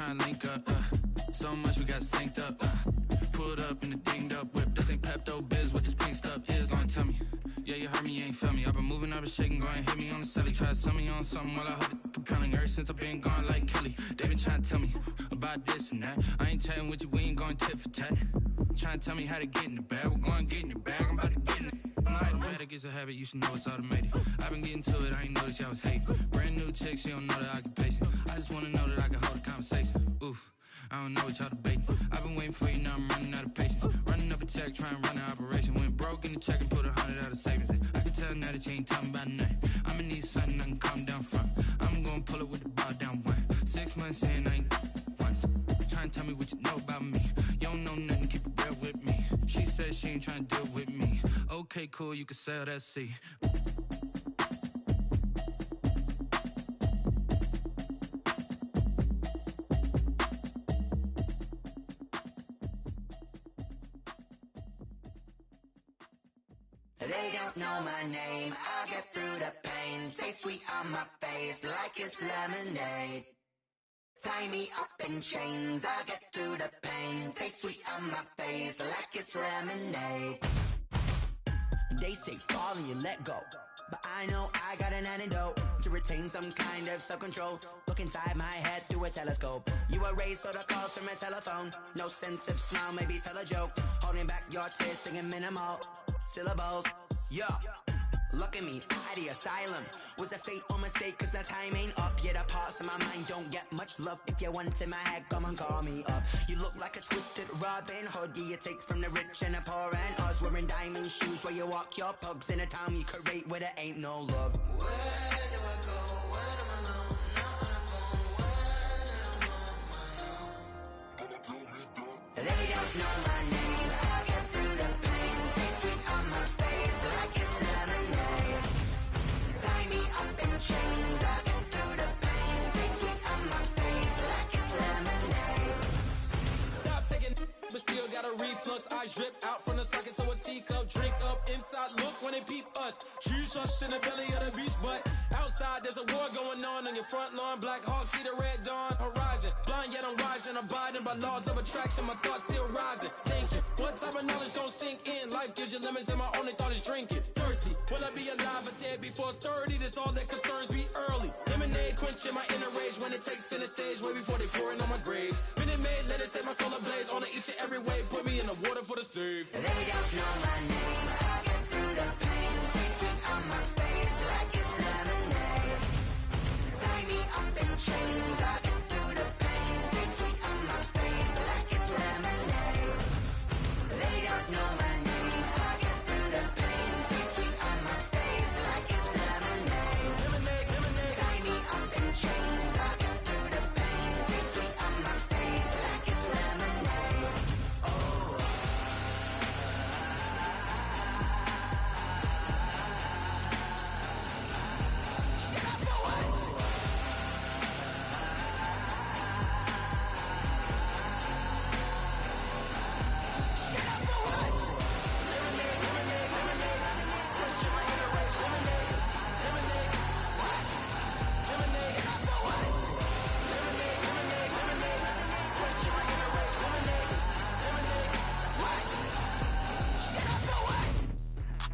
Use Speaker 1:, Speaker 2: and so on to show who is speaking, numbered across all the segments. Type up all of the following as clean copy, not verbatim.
Speaker 1: trying to link up. So much we got synced up. Pulled up in the dinged up whip. This ain't Pepto Biz, what this pink stuff is. Gonna tell me. Yeah, you heard me, you ain't felt me. I've been moving, I've been shaking, go and hit me on the celly. Try to sell me on something while I hold it compelling. Ever since I've been gone like Kelly, they been trying to tell me about this and that. I ain't chatting with you, we ain't going tit for tat. Trying to tell me how to get in the bag. We're going to get in the bag, I'm about to get in it. I'm like, man, that gets a habit, you should know it's automated. I've been getting to it, I ain't noticed y'all was hating. Brand new chick, she don't know that I can pace it. I just wanna know that I can hold a conversation. Oof, I don't know what y'all debating. I've been waiting for you, now I'm running out of patience. Running up a check, trying to run an operation. Went broke in the check and put 100 out of savings in. I can tell now that you ain't talking about nothing. I'ma need something I can calm down from. I'm gonna pull it with the bar down one. 6 months in, I ain't once. Trying to tell me what you know about me. You don't know nothing, keep it real with me. She said she ain't trying to deal with me. Okay, cool, you can sell that seat.
Speaker 2: They don't know my name, I'll get through the pain. Taste sweet on my face like it's lemonade. Tie me up in chains, I'll get through the pain. Taste sweet on my face like it's lemonade.
Speaker 3: They say fall and you let go, but I know I got an antidote to retain some kind of self-control. Look inside my head through a telescope. You erase all the calls from a telephone. No sense of smile, maybe tell a joke. Holding back your tears, singing minimal syllables. Yeah, look at me, out of the asylum. Was a fate or mistake, cause the time ain't up. Yeah, the parts of my mind don't get much love. If you want in my head, come and call me up. You look like a twisted Robin Hood. Yeah, you take from the rich and the poor and us. Wearing diamond shoes where you walk your pugs. In a town you create where there ain't no love.
Speaker 2: Where do I go when I'm alone? Not on the phone, when I'm on my own. They don't know my name, I'll get through the pain. Taste sweet on my face like it's lemonade. Tie me up in chains, I'll get through the pain. Taste sweet on my face like it's lemonade.
Speaker 4: Stop taking but still got a reflux. Eyes drip out from the socket to a teacup. Drink up inside, look when they peep us. Choose us in the belly of the beast, but outside there's a war going on your front lawn. Black Hawk, see the red dawn horizon. Blind yet I'm rising, abiding by laws of attraction. My thoughts still rising, thinking what type of knowledge gon' sink in? Life gives you lemons and my only thought is drinking. Thirsty, will I be alive or dead before 30? That's all that concerns me early. Lemonade quenching my inner rage when it takes center stage way before they pour it on my grave. Minute Maid, let it set my soul ablaze on each and every way. Put me in the water for the save.
Speaker 2: They don't know my name, I'll get through the pain. Taste sweet on my face like it's lemonade. Tie me up in chains, I'll get through the pain. Taste sweet on my face like it's lemonade. They don't know my name, I'll get through the pain. Taste sweet on my face like it's lemonade.
Speaker 4: Lemonade, lemonade.
Speaker 2: Tie me up in chains, I'll get through the pain. Taste sweet on my face like it's lemonade.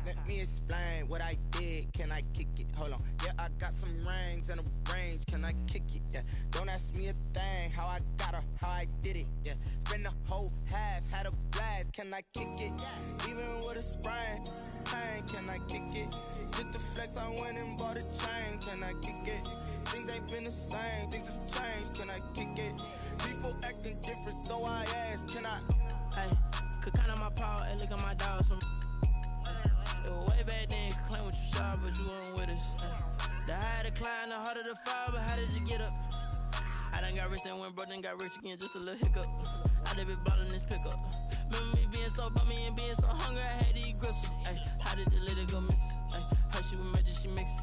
Speaker 3: Let me explain what I did. Can I kick it? Hold on. Yeah, I got some rings and a range. Can I kick it? Yeah. Don't ask me a thing. How I got her, how I did it. Yeah. Spend the whole half, had a blast. Can I kick it? Even with a sprain. Pain, can I kick it? Just the flex, I went and bought a chain. Can I kick it? Things ain't been the same. Things have changed. Can I kick it? People acting different, so I ask. Can I?
Speaker 5: Hey, could count on my power and look at my dogs from. It was way back then, could claim what you saw, but you weren't with us. The higher the climb, the harder the fall, but how did you get up? I done got rich and went broke, then got rich again, just a little hiccup. I done been ballin' this pickup. Remember me being so bummy and being so hungry, I had to eat gristle. Ay, how did the lady go miss? Ay, her she was magic, she mixed.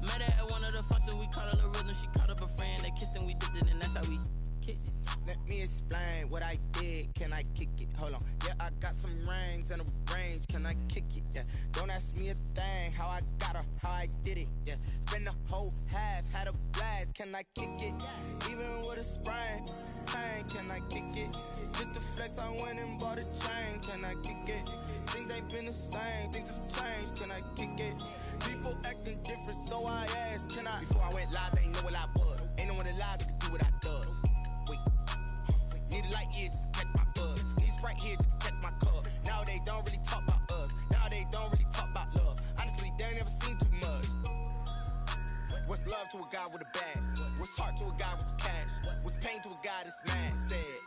Speaker 5: Met her at one of the functions, we caught a little rhythm, she caught up a friend, they kissed and we dipped it, and that's how we kicked it.
Speaker 3: Let me explain what I did. Can I kick it? Hold on. Yeah, I got some rings and a range. Can I kick it? Yeah. Don't ask me a thing. How I got her, how I did it. Yeah. Spend the whole half, had a blast.
Speaker 6: can I kick it? Even with a sprain, pain, can I kick it? Just to flex, I went and bought a chain, can I kick it? Things ain't been the same, things have changed, can I kick it? People acting different, so I asked, can I? Before I went live, they ain't know what I was. Ain't no one alive that could do what I does. Wait, need a light here just to catch my buzz. Need Sprite here just to catch my cup. Now they don't really talk about us. Now they don't really talk about love. Honestly, they ain't never seen too much. What's love to a guy with a bag? What's heart to a guy with some cash? What's pain to a guy that's mad? Said.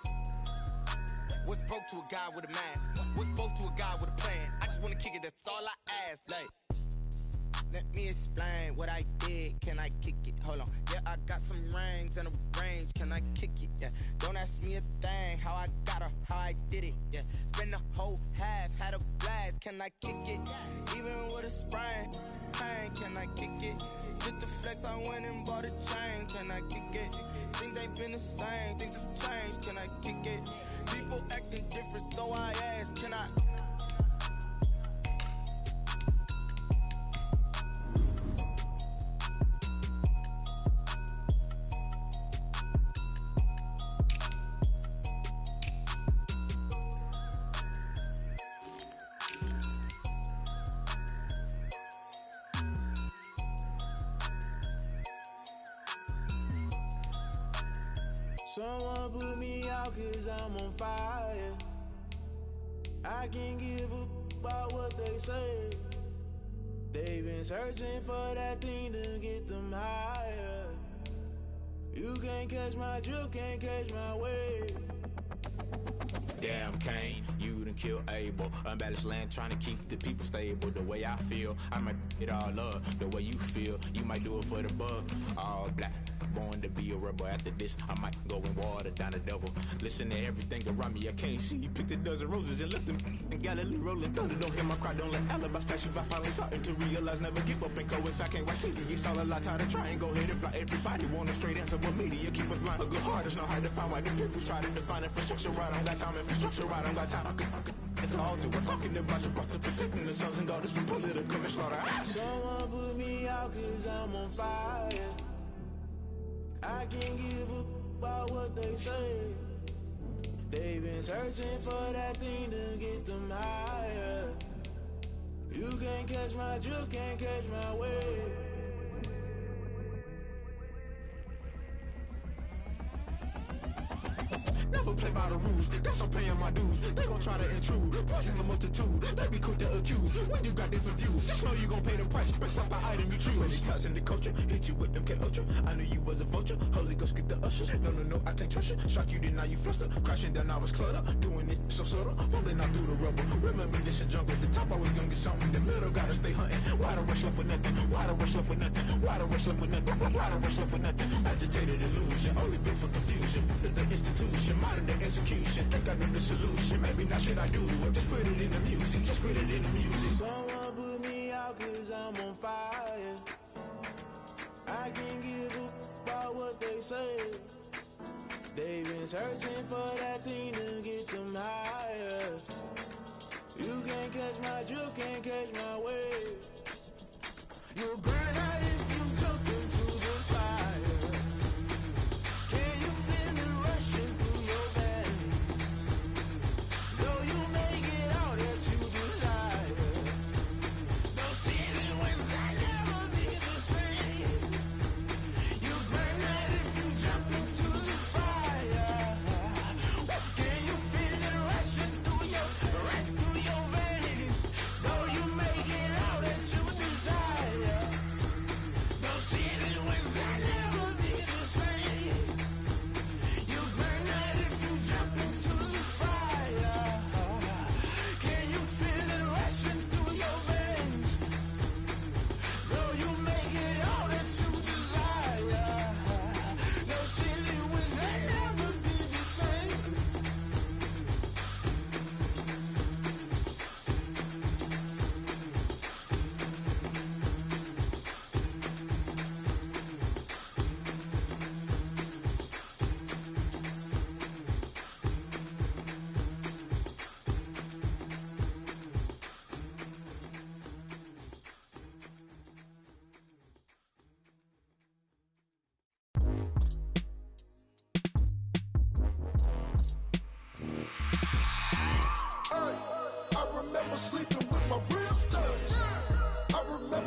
Speaker 6: What's broke to a guy with a mask? What's both to a guy with a plan? I just wanna kick it, that's all I ask. Like, let me explain what I did. Can I kick it? Hold on. Yeah, I got some rings and a range. Can I kick it? Yeah. Don't ask me a thing. How I got her, how I did it. Yeah. Spend the whole half, had a blast. Can I kick it? Even with a sprain, pain. Can I kick it? Just to flex, I went and bought a chain. Can I kick it? Things ain't been the same. Things have changed. Can I kick it? People acting different, so I ask, can I?
Speaker 7: Someone put me out cause I'm on fire. I can't give up about what they say. They've been searching for that thing to get them higher. You can't catch my drift, can't catch my wave.
Speaker 8: Damn Kane, you done killed Abel. Unbalanced land trying to keep the people stable. The way I feel, I might it all up. The way you feel, you might do it for the buck. All black, born to be a rebel. After this, I might go and water down the devil. Listen to everything around me, I can't see. Picked a dozen roses and left them in Galilee rolling thunder. Don't hear my cry, don't let alibis pass you. I finally starting to realize, never give up and coincide. Can't watch TV, it's all a lot. Time to try and go ahead and fly. Everybody want a straight answer, but media keep us blind. A good heart is not hard to find. Why the people try to define infrastructure right? I don't got time. Infrastructure right, I don't got time. I could talk to. We're talking about you, about to protecting the sons and daughters from political and slaughter.
Speaker 7: Someone put me out cause I'm on fire. I can't give up about what they say. They've been searching for that thing to get them higher. You can't catch my drift, can't catch my wave.
Speaker 8: Never play by the rules, guess I'm paying my dues. They gon' try to intrude, poison the multitude. They be quick to accuse, when you got different views. Just know you gon' pay the price, based off the item you choose. Many times in the culture, hit you with MK Ultra. I knew you was a vulture, Holy Ghost get the ushers. No, I can't trust you. Shock you, then now you fluster. Crashing down, I was clutter. Doing this so subtle, falling out through the rubble. Remember this in jungle, the top I was gonna get something. The middle gotta stay hunting. Why the rush left for nothing? Why the rush left for nothing? Why the rush left for nothing? Why the rush left for nothing? Agitated illusion, only built for confusion. The institution, modern day execution. Think I know the solution. Maybe not shit I do. Just put it in the music. Just put it in the music.
Speaker 7: Someone put me out cause I'm on fire. I can't give up about what they say. They've been searching for that thing to get them higher. You can't catch my drift, can't catch my wave. You'll burn out if you jump into the fire. Can you feel it rushing through your veins? Though you make it all that you desire. Those situations that never be the same. You burn out if you jump into the fire. Can you feel it rushing through your veins? Though you make it all that you desire.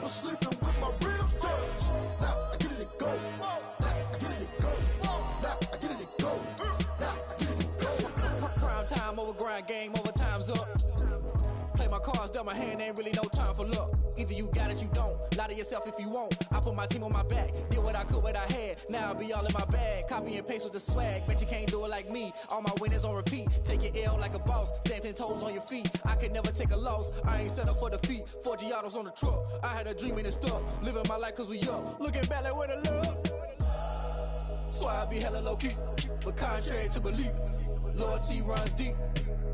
Speaker 8: remember sleeping with my ribs touched. Now I get it to go. Now I get it to go. Now I get it to go. Now I get it to go.
Speaker 9: Prime time over grind game, over time's up. Play my cards, dealt my hand, ain't really no time for luck. Either you got it, you don't. Lie to yourself if you won't. I put my team on my back, did what I could, what I had. Now I'll be all in my bag, copy and paste with the swag. Bet you can't do it like me. All my winners on repeat. Take your L like a boss, stand 10 toes on your feet. I can never take a loss. I ain't set up for defeat. 4 Giottos on the truck. I had a dream and it stuck. Living my life cause we up. Looking back like where the love. So I be hella low key, but contrary to belief, loyalty runs deep.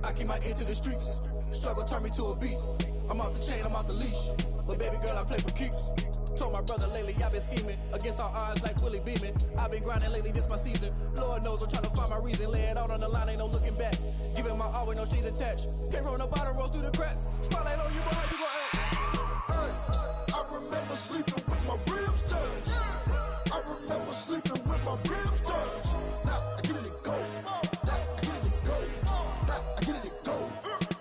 Speaker 9: I keep my ear to the streets. Struggle turned me to a beast. I'm off the chain, I'm off the leash. But baby girl, I play for keeps. Told my brother lately, I've been scheming against all odds like Willie Beeman. I've been grinding lately, this my season. Lord knows I'm trying to find my reason. Lay it out on the line, ain't no looking back. Giving my all with no strings attached. Came from the bottom, rose through the cracks. Spotlight on you, but how you gon' act?
Speaker 8: Hey, I remember sleeping with my ribs touched. I remember sleeping with my ribs touched. Now I get it to go. Now I get it to go. Now I get it to go.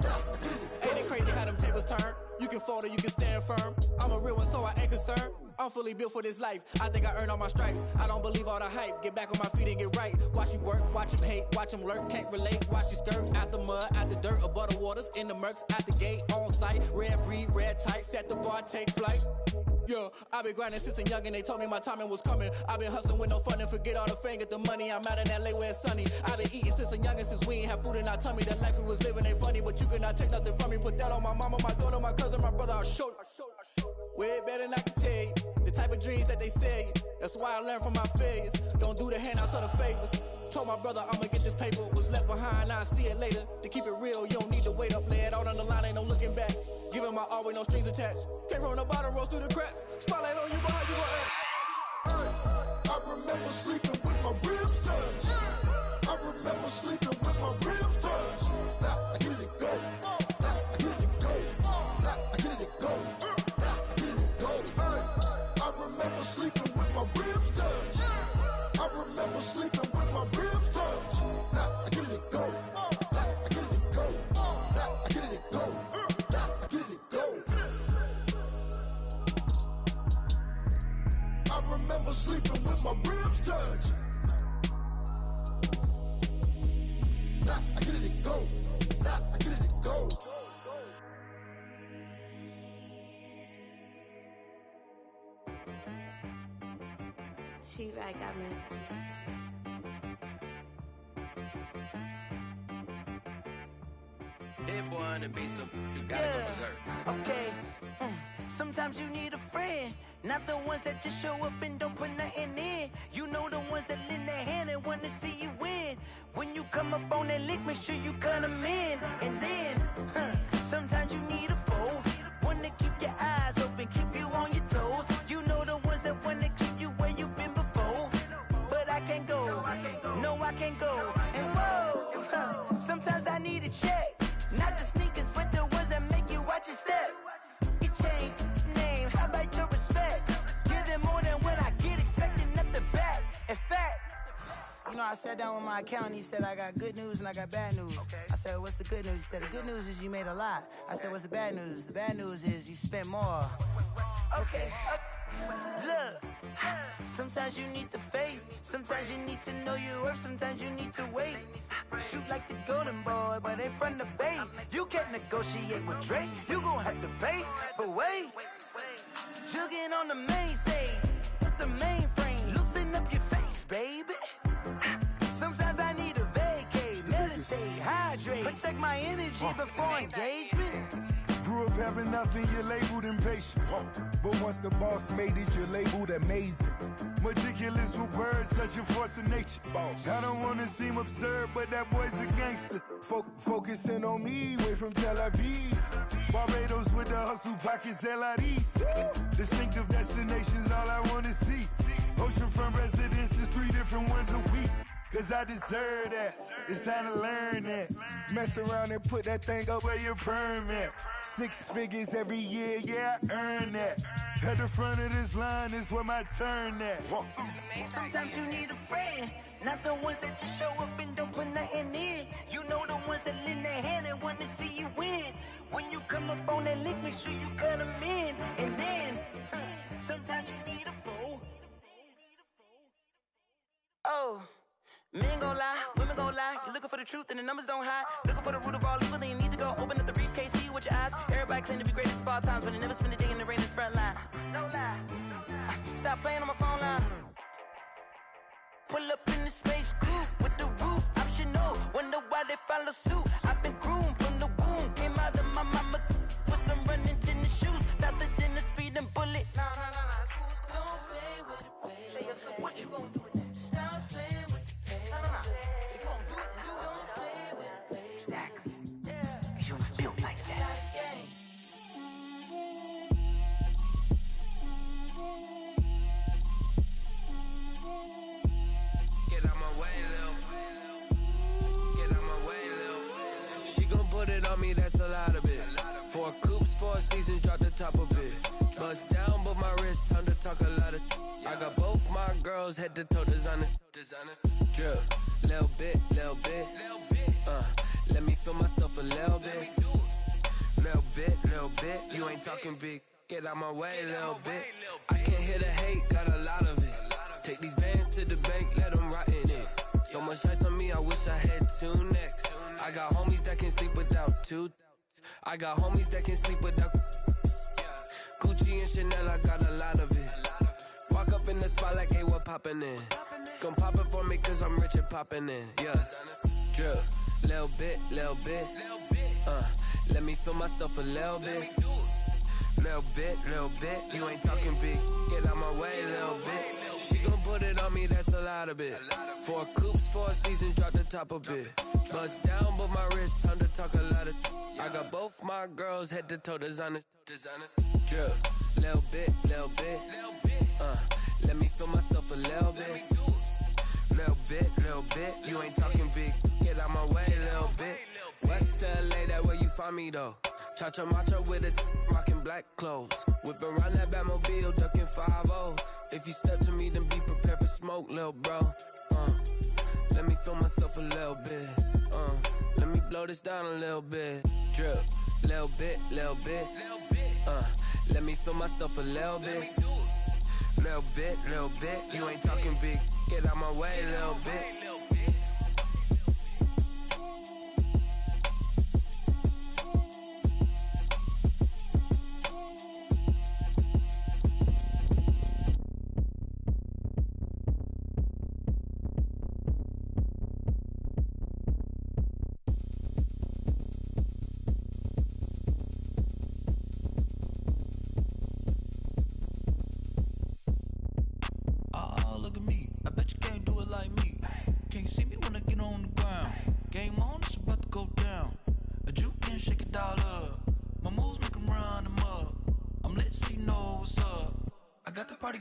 Speaker 8: Now I get it to go.
Speaker 9: Ain't it crazy how them tables turn? You can fold or you can stand firm. I'm a real one, so I ain't concerned. I'm fully built for this life. I think I earned all my stripes. I don't believe all the hype. Get back on my feet and get right. Watch you work, watch him hate, watch him lurk. Can't relate, watch you skirt. Out the mud, out the dirt, above the waters, in the murks, out the gate, on site. Red breed, red tight, set the bar, take flight. Yeah, I been grinding since a youngin', they told me my timing was coming. I been hustling with no fun and forget all the fame, get the money. I'm out in LA where it's sunny. I been eating since a youngin', since we ain't have food in our tummy. The life we was living ain't funny, but you cannot take nothing from me. Put that on my mama, my daughter, my cousin, my brother, I'll show you. Way better than I can tell you. The type of dreams that they sell you. That's why I learned from my failures. Don't do the handouts or the favors. Told my brother I'ma get this paper. Was left behind, I'll see it later. To keep it real, you don't need to wait up. Lay it out on the line, ain't no looking back. Giving my all with no strings attached. Came from the bottom, rose through the cracks. Spotlight on you, but how you gon' act?
Speaker 8: Hey, I remember sleeping with my ribs touched. I remember sleeping with my ribs touched. Now I get it to go. Now I get it to go. Now I get it to go. Now I get it to go. Hey, I remember sleeping with my ribs touched. I remember sleeping with my ribs touched. Now I get it to go. Now I get it to go. Now I get it to go. Now I get it to go. I remember sleeping with my ribs touched. Now I get it to go. Now I get it to go.
Speaker 10: She right got me.
Speaker 1: Hit boy on the beat, so you gotta go berserk.
Speaker 3: Okay. Sometimes you need a friend, not the ones that just show up and don't put nothing in. You know the ones that lend their hand and want to see you win. When you come up on that lick, make sure you cut them in. And then, sometimes you need a foe, one to keep your eyes open, keep you on your toes. You know the ones that want to keep you where you've been before. But I can't go, no I can't go. And whoa, sometimes I need a check, not the sneakers, but the ones that make you watch your step. Your chain, name, how about your respect? Give them more than what I get, expecting nothing back. In fact, you know, I sat down with my accountant, he said I got good news and I got bad news. I said, what's the good news? He said, the good news is you made a lot. I said, what's the bad news? The bad news is you spent more. Okay, look, sometimes you need the faith, sometimes you need to know your worth, sometimes you need to wait. Shoot like the golden boy, but ain't from the bay. You can't negotiate with Drake, you gon' have to pay. But wait, jugging on the main stage, put the mainframe, loosen up your face, baby. Sometimes I need a vacate, meditate, hydrate, protect my energy before engagement.
Speaker 11: Grew up having nothing, you're labeled impatient. But once the boss made it, you're labeled amazing. Meticulous with words, such a force of nature. I don't wanna seem absurd, but that boy's a gangster. Focusing on me, way from Tel Aviv. Barbados with the hustle pockets, LIDs. Distinctive destinations, all I wanna see. Oceanfront residences, 3 different ones a week. Cause I deserve that, it's time to learn that. Mess around and put that thing up where your permit. 6 figures every year, yeah, I earn that. At the front of this line is where my turn at.
Speaker 3: Sometimes you need a friend, not the ones that just show up and don't put nothing in. You know the ones that lend their hand and want to see you win. When you come up on that lick, make sure you cut them in. And then, sometimes you need a fool. Oh, men gon' lie, women gon' lie. You're looking for the truth and the numbers don't hide. Looking for the root of all evil, then you need to go open up the briefcase, see with your eyes. Everybody claim to be greatest of all times, but they never spend a day in the rain in the front line. No lie. Stop playing on my phone line. Pull up in the space coupe with the roof optional. Wonder why they follow suit. I've been groomed from the womb. Came out of my mama with some running tennis shoes. Faster than a speeding bullet. Nah, it's cool, it's cool. Don't play with it, baby. Say yo, so what you gon' do with it? Stop playing with it, baby. Nah. If you gon' do it, then you don't play with it, baby. Exactly. Cause you ain't built like that.
Speaker 12: Get out my way, Lil. Get out my way, Lil. She gon' put it on me, that's a lot of it. 4 coops, 4 seasons, drop the top a bit. Bust down, but my wrist, time to talk a lot of. I got both my girls, head to toe designer. Drip, little bit. Let me feel myself a little bit. Little bit. You ain't talking big. Get out my way, little bit. I can't hear the hate, got a lot of it. Take these bands to the bank, let them rot in it. So much ice on me, I wish I had 2 necks. I got homies that can sleep without 2. I got homies that can sleep without Gucci and Chanel, I got a lot of it. Walk up in the spot like, hey, what poppin' in? Gon' pop it for me cause I'm rich and poppin' in, yeah. Drip, little bit. Let me feel myself a little bit. Little bit. You ain't talking big. Get out my way, little bit. She gon' put it on me, that's a lot of it. 4 coops, 4 seasons, drop the top a bit. Bust down, but my wrist, time to talk a lot of. I got both my girls, head to toe designer. Drip, little bit. Let me feel myself a little bit. Little bit. You ain't talking big. Get out my way, little bit. West LA, that where you find me though. Cha-cha macho with a rockin' black clothes. Whip around that Batmobile, ducking 5-0. If you step to me, then be prepared for smoke, lil' bro. Let me feel myself a little bit. Let me blow this down a little bit. Drip, little bit. Let me feel myself a little bit. Little bit. You ain't talking big. Get out my way, little bit.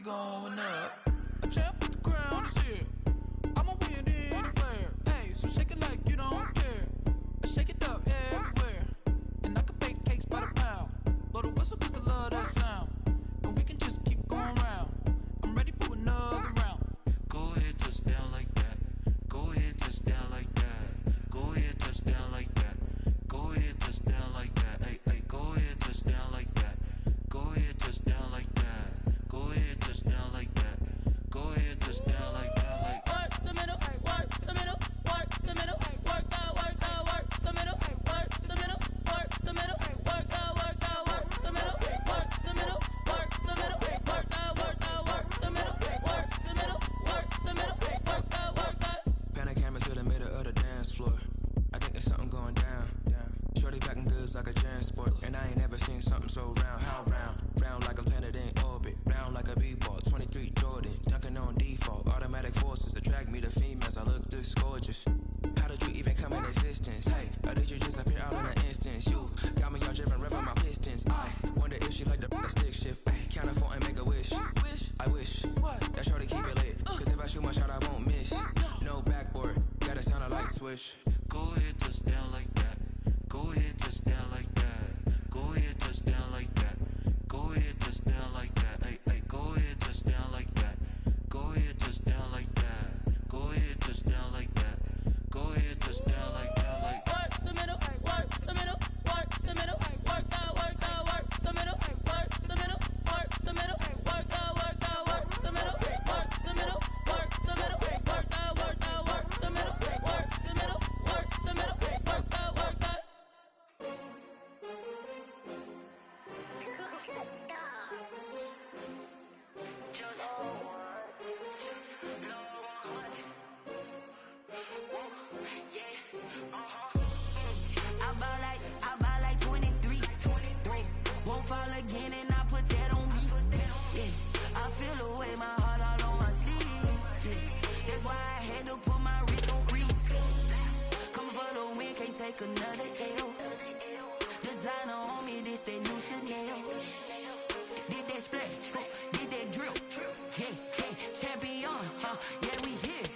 Speaker 13: Going up, a champ with the crown is here. I'ma win anywhere. Hey, so shake it like you don't care. I shake it up everywhere. And I can bake cakes by the pound. Blow the whistle cause I love that sound. And we can just keep going round. I'm ready for another round.
Speaker 1: Go ahead, touch down like that. Go ahead, touch down like that. Go ahead, touch down like that. Go ahead, touch down like that. Hey, go ahead, touch down like that. Go ahead, touch down like that. Go ahead, touch down like that. Go ahead, touch down like that. Like
Speaker 5: work the middle, work the middle, work the middle, work the middle, work the middle, work the middle, work the middle, work the middle, work the middle, work the middle, work the middle, work the.
Speaker 14: Pan a camera to the middle of the dance floor. I think there's something going down. Shorty packing goods like a transport, and I ain't never seen something so round. How round? Round like a planet in orbit, round like a b-ball. 23 Jordan, dunking on default. Automatic forces attract me to females. I look this gorgeous. How did you even come in existence? Hey, or did you just appear out in an instance? You got me all driven, revving my pistons. I wonder if she like the stick shift. Ay, count a phone and make a wish. I wish that shorty keep it lit. Cause if I shoot my shot, I won't miss. No backboard, gotta sound a light switch.
Speaker 1: go ahead, touch down like that. Go ahead, touch down like that. Go ahead, touch down like that. Go ahead, touch down like that. Hey, go ahead, touch down like that. Go ahead, touch down.
Speaker 3: again and I put that on me. Yeah, I feel the way my heart all on my sleeve. Yeah, that's why I had to put my wrist on freeze. Coming for the win, can't take another L. Designer on me, this that new Chanel. Did that splash, did that drill. Yeah, yeah, champion, yeah, we here.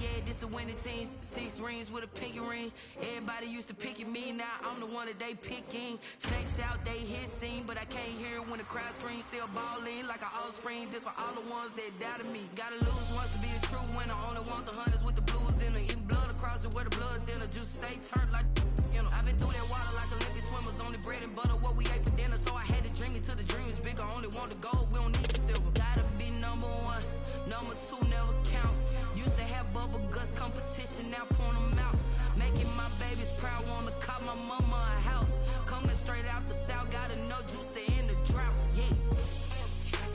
Speaker 3: Yeah, this the winning team. 6 rings with a pinky ring. Everybody used to pick at me, now I'm the one that they picking. Snakes out, they hit scene, but I can't hear it when the crowd screams. Still balling like an offspring. This for all the ones that doubted me. Gotta lose once to be a true winner. Only want the hunters with the blues in it. Eating blood across it where the blood thinner. Juice stay turned like, you know. I've been through that water like Olympic swimmers. Only bread and butter, what we ate for dinner. So I had to dream it till the dream is bigger. Only want the gold, we don't need the silver. Gotta be number 1, number 2 never count. Used to have bubble guts competition, now point them out. Making my babies proud, wanna cop my mama a house. Coming straight out the south, gotta know juice to end the drought. Yeah,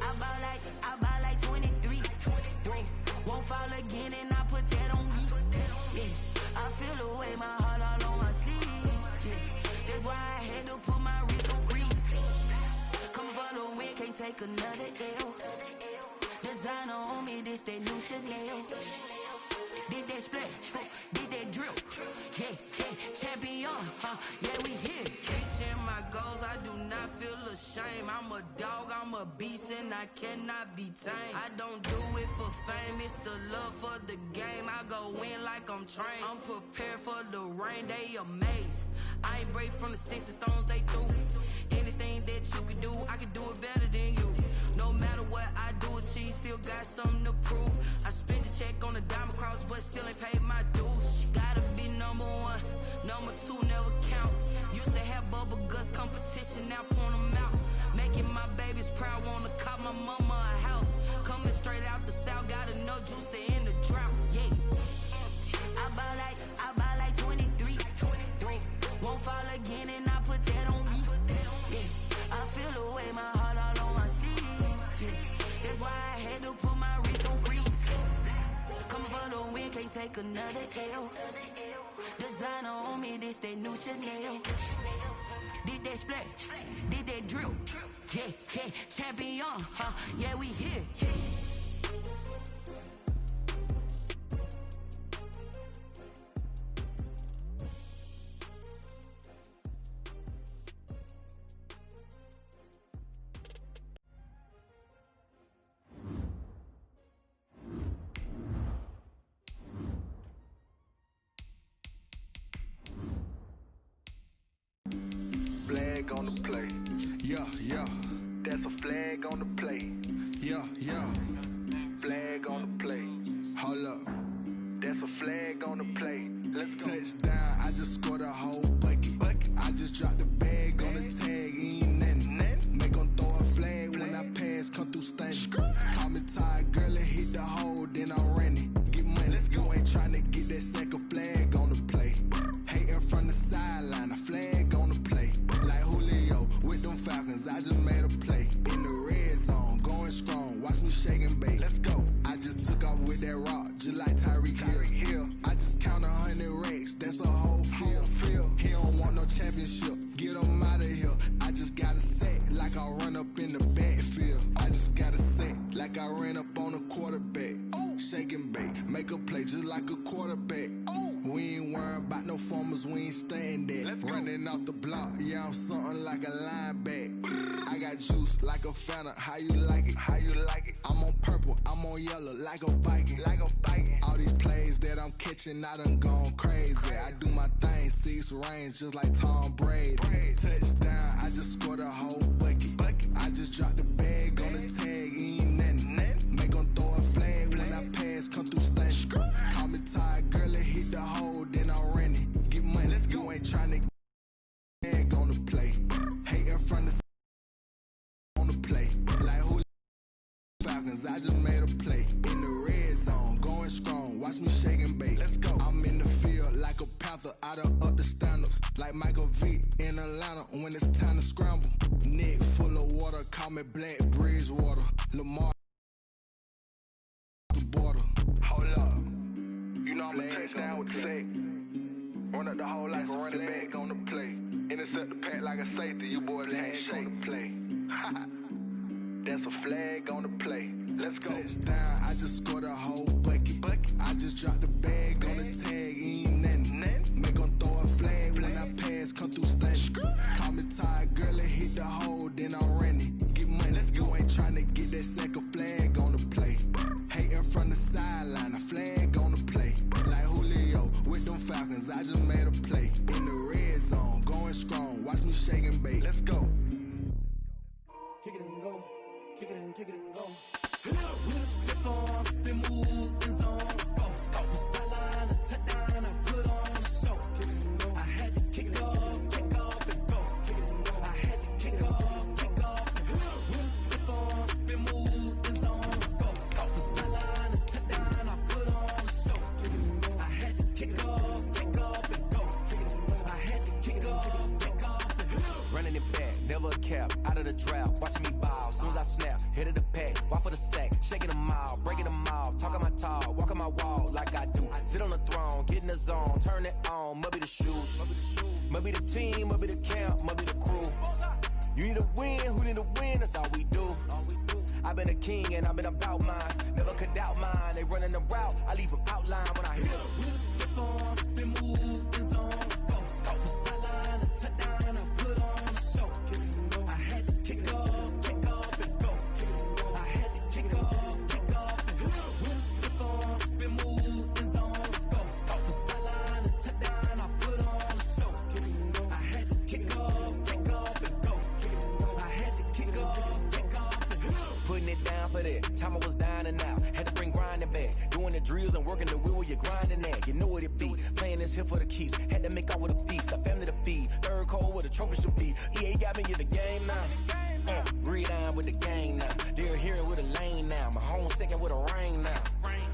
Speaker 3: I buy like 23. Whoa, won't fall again and I put that on me. Yeah, I feel the way my heart all on my sleeve. Yeah, that's why I had to put my wrist on freeze. Come for the win, can't take another L. Designer on me, this that new Chanel. Did that splash, did that drill. Yeah, yeah, champion, yeah, we here. Reaching my goals, I do not feel ashamed. I'm a dog, I'm a beast, and I cannot be tamed. I don't do it for fame, it's the love for the game. I go in like I'm trained. I'm prepared for the rain, they amazed. I ain't break from the sticks and stones they threw. Anything that you can do, I can do it better than you. No matter what I do, achieve, still got something to prove. I spent the check on the diamond cross, but still ain't paid my dues. Gotta be number 1, number 2 never count. Used to have bubble guts competition, now point them out. Making my babies proud, wanna cop my mama a house. Coming straight out the south, gotta know juice to end the drought. Yeah, I buy like 23. Won't fall again and I put that on me. Yeah, I feel the way my heart all on my sleeve. Yeah, that's why I had to put my wrist on freeze. Coming for the win, can't take another L. Designer on me, this that new Chanel. Did that splash, did that drill. Yeah, yeah, champion, yeah, we here.
Speaker 8: Flag on the play.
Speaker 11: Yeah, yeah.
Speaker 8: That's a flag on the play.
Speaker 11: Yeah, yeah.
Speaker 8: Flag on the play.
Speaker 11: Hold up.
Speaker 8: That's a flag on the play. Let's go.
Speaker 11: Touchdown, I just scored a whole bucket. I just dropped the bag on the tag, ain't nothing. Make 'em throw a flag when I pass, come through stunning. Call me tired, girl, and hit the hole, then I'm running. Get money, you ain't tryna get that second flag on the play. Hating from the sideline, a flag on the play. Like Julio with them Falcons, I just made a play. In the red zone, going strong, watch me shake and bake.
Speaker 8: Let's go.
Speaker 11: I just took off with that rock, just like Tyreek Hill. I just count 100 racks, that's a whole field. He don't want no championship, get him out of here. I just got a set, like I run up in the backfield. I just got a set, like I ran up on a quarterback. Shake and bake, make a play just like a quarterback. We ain't worrying about no formers, we ain't staying there. Running off the block, yeah, I'm something like a linebacker. I got juice like a Fanta, how you like it?
Speaker 8: How you like it?
Speaker 11: I'm on purple, I'm on yellow, like a Viking.
Speaker 8: Like a Viking.
Speaker 11: All these plays that I'm catching, I done gone crazy. I do my thing, 6 range, just like Tom Brady. Touchdown, I just scored a whole bucket. I just dropped the bag on the tag, ain't nothing. Make 'em throw a flag when I pass, come through stunning. Call me tired, girl, and hit the hole, then I'm running. Get money, you ain't tryna get bag on the play. Hating from the on the play. Like who Falcons, I just made a play. In the red zone, going strong, watch me shake and bake.
Speaker 8: Let's go.
Speaker 11: I'm in the field like a panther, I done up the standards. Like Michael Vick in Atlanta when it's time to scramble. Neck full of water, call me Black Bridgewater. Lamar the border.
Speaker 8: Hold up. You know I'm a touchdown with the sack. Run up the whole like a running back on the play. Intercept the pack like a safety. You boys ain't shake. Play. That's a flag on the play. Let's go.
Speaker 15: Touchdown, I just scored a whole bucket. I just dropped the bag on the tag, ain't nothing. Make 'em throw a flag when I pass, come through stunning. Call me tired, girl, and hit the hole, then I'm running. Get money, you ain't tryna get that second flag on the play. Hating from the sideline, a flag on the play. Like Julio with them Falcons, I just made a play. In the red zone, going strong, watch me shake and bake.
Speaker 8: Let's go.
Speaker 16: Kick it and go, kick it and go. With a stiff arm, spin move, in zone, scope. From sideline to touchdown, I put on a show. I had to kick off and go. I had to kick off and go. With a stiff arm, spin move, in zone, scope. From sideline to touchdown, I put on a show. I had to kick off and go. I had to kick off and go.
Speaker 12: Running it back, never a cap, out of the draft, watching me ball. Soon as I snap, hit of the pack, walk for the sack, shaking them all, breaking them all, talking my talk, walking my wall like I do. Sit on the throne, get in the zone, turn it on, must be the shoes, must be the team, must be the camp, must be the crew. You need a win, who need a win, that's all we do. I've been a king and I've been about mine, never could doubt mine. They running the route, I leave them outline when I hit them.
Speaker 16: With a stiff arm, spin move, in zone, scope. From sideline to touchdown, I put on a show. I had to kick off and go. I had to kick off and go. With a stiff arm, spin move, in zone, scope. From sideline to touchdown, I put on a show. I had to kick off and go. I had to kick off and go.
Speaker 12: Putting it down for that, time I was down and out. Had to bring grinding back, doing the drills and working the wheel where you're grinding at. You know what it be, playing this here for the keeps. Had to make out with a feast, a family to feed. Third cold where the trophy should be. EA got me in the game now. Breathe down with the game now. They're here with a lane now. My home second with a ring now.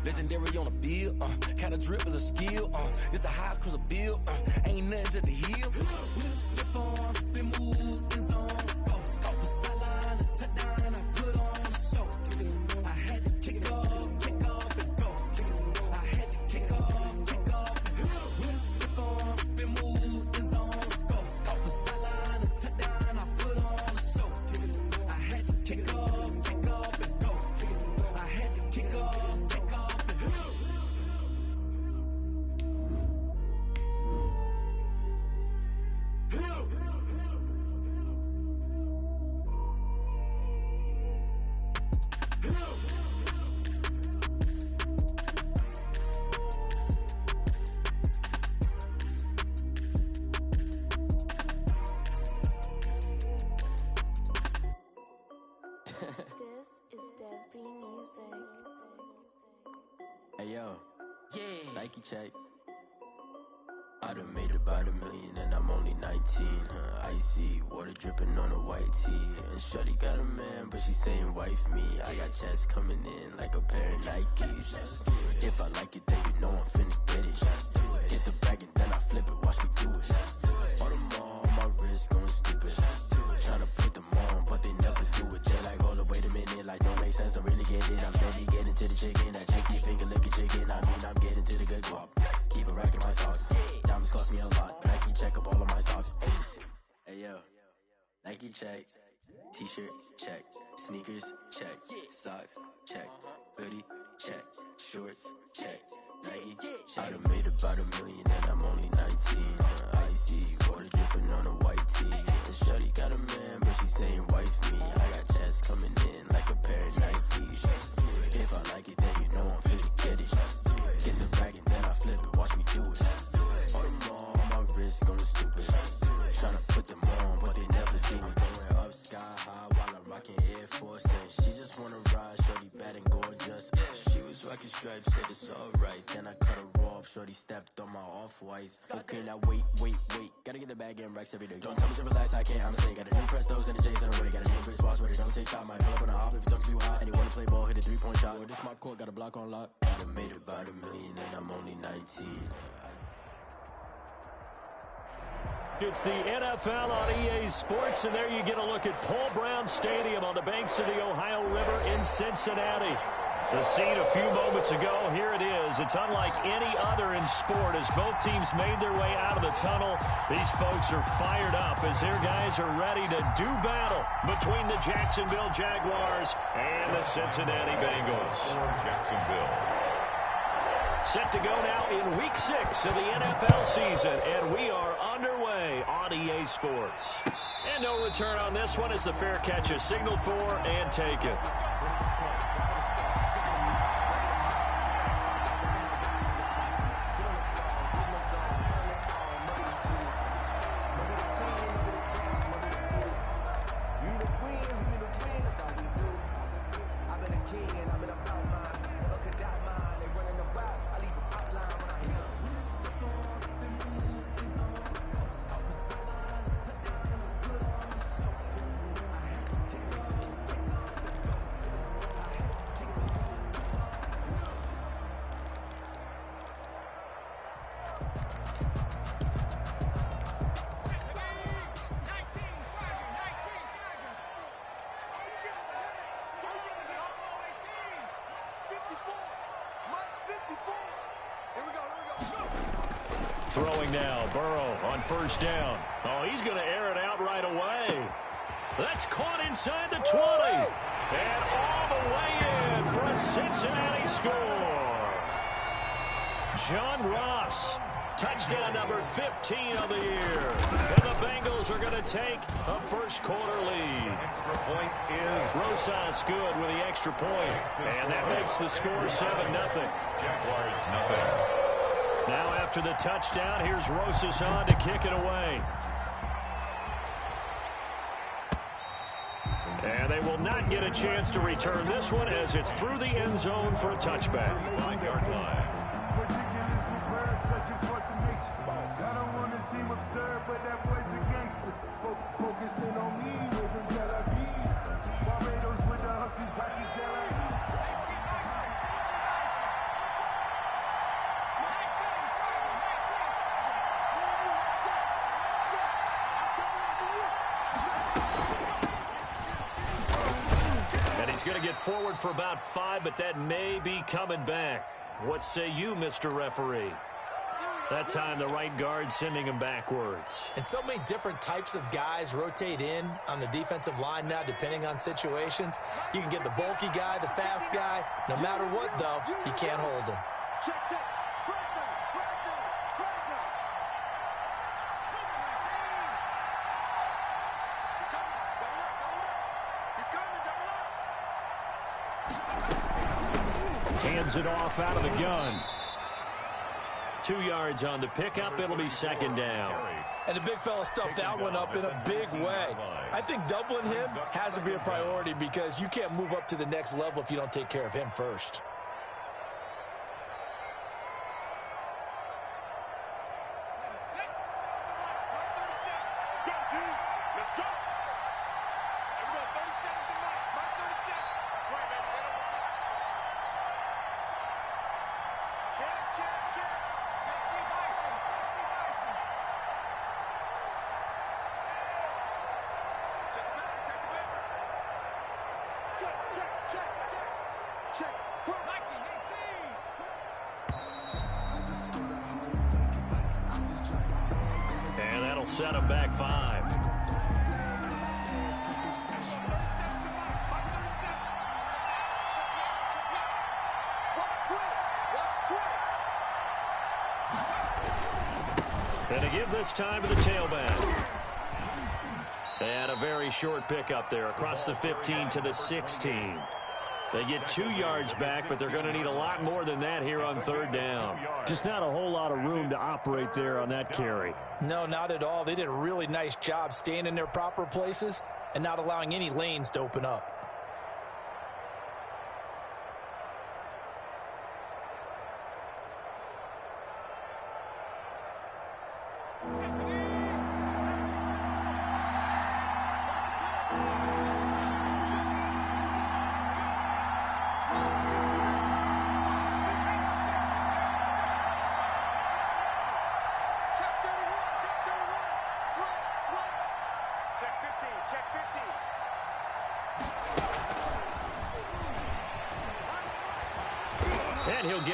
Speaker 12: Legendary on the field, kind of drip is a skill. It's the highest cruiser bill, ain't nothing to the heel.
Speaker 16: With a stiff arm, spin move, in zone, scope. From sideline to touchdown, I put on a show. I had to kick off and go. I had to kick off and go. With a stiff arm, spin move, in zone, scope. From sideline to touchdown, I put on a show. I had to kick off and go. I had to kick off and go.
Speaker 10: This is Dev B Music.
Speaker 14: Hey yo, yeah, Nike check. I done made about $1 million and I'm only 19. Icy water dripping on a white tee. And shorty got a man, but she saying wife me. I got chats coming in like a pair of Nikes. If I like it, then you know I'm finna get it. Hit the bag and then I flip it, watch me do it. All them all on my wrist going stupid. Tryna put them on, but they never do it. They like, hold up, wait a minute, like don't make sense, don't really get it. I'm steady getting to the chicken, that tasty finger licking chicken. I mean, I'm getting to the good guap. Keep it racking my sauce. Diamonds cost me a lot. Nike check up all of my stocks. Hey yo, Nike check. T-shirt check. Sneakers check. Socks check. Hoodie check. Shorts check. Nike check. I done made about $1 million and I'm only 19. Icy water dripping on a white tee. And shorty got a man, but she saying wife me. I got chats coming in like a pair of Nikes. If I like it, then you know I'm finna get it. Get the bag and then I flip it, watch me do it. All them all on my wrist going stupid. Tryna put them on, but they never do it. Going up sky high while I'm rocking Air Force. And she just wanna ride, shorty bad and gorgeous. She was rocking stripes, said it's alright. Then I cut her off, shorty stepped on my off-whites. Okay, now wait. Gotta get the bag and racks every day. Don't tell me to relax, I can't, I'm saying. Got a new Prestos and a J's in the way. Got a new wristwatch where they don't take time. Might pull up on a hop if it's talking too hot. And they wanna play ball, hit a 3-point shot. Well, this my court, got a block on lock. I done made about $1 million and I'm only 19.
Speaker 17: It's the NFL on EA Sports, and there you get a look at Paul Brown Stadium on the banks of the Ohio River in Cincinnati. The scene a few moments ago, here it is. It's unlike any other in sport as both teams made their way out of the tunnel. These folks are fired up as their guys are ready to do battle between the Jacksonville Jaguars and the Cincinnati Bengals.
Speaker 18: Jacksonville.
Speaker 17: Set to go now in Week 6 of the NFL season, and we are underway on EA Sports. And no return on this one as the fair catch is signaled for and taken. Throwing now, Burrow on first down. Oh, he's going to air it out right away. That's caught inside the 20. And all the way in for a Cincinnati score. John Ross, touchdown number 15 of the year. And the Bengals are going to take a first quarter lead.
Speaker 18: Extra point is
Speaker 17: Rosas good with the extra point. And that makes the score 7-0.
Speaker 18: Jaguars nothing.
Speaker 17: Now after the touchdown, here's Rosas on to kick it away. And they will not get a chance to return this one as it's through the end zone for a touchback.
Speaker 18: 5-yard line.
Speaker 11: I don't want to seem absurd, but that boy's a gangster. Focusing on me, was in Tel Aviv. Barbados with the hustle practice there like
Speaker 17: He's going to get forward for about 5, but that may be coming back. What say you, Mr. Referee? That time the right guard sending him backwards.
Speaker 19: And so many different types of guys rotate in on the defensive line now depending on situations. You can get the bulky guy, the fast guy. No matter what, though, you can't hold him.
Speaker 17: Hands it off out of the gun. 2 yards on the pickup. It'll be second down.
Speaker 19: And the big fella stuffed that one up in a big way. I think doubling him has to be a priority because you can't move up to the next level if you don't take care of him first.
Speaker 17: And that'll set him back 5. And to give this time to the tailback. And a very short pickup there across the 15 to the 16. They get 2 yards back, but they're going to need a lot more than that here on third down. Just not a whole lot of room to operate there on that carry.
Speaker 19: No, not at all. They did a really nice job staying in their proper places and not allowing any lanes to open up.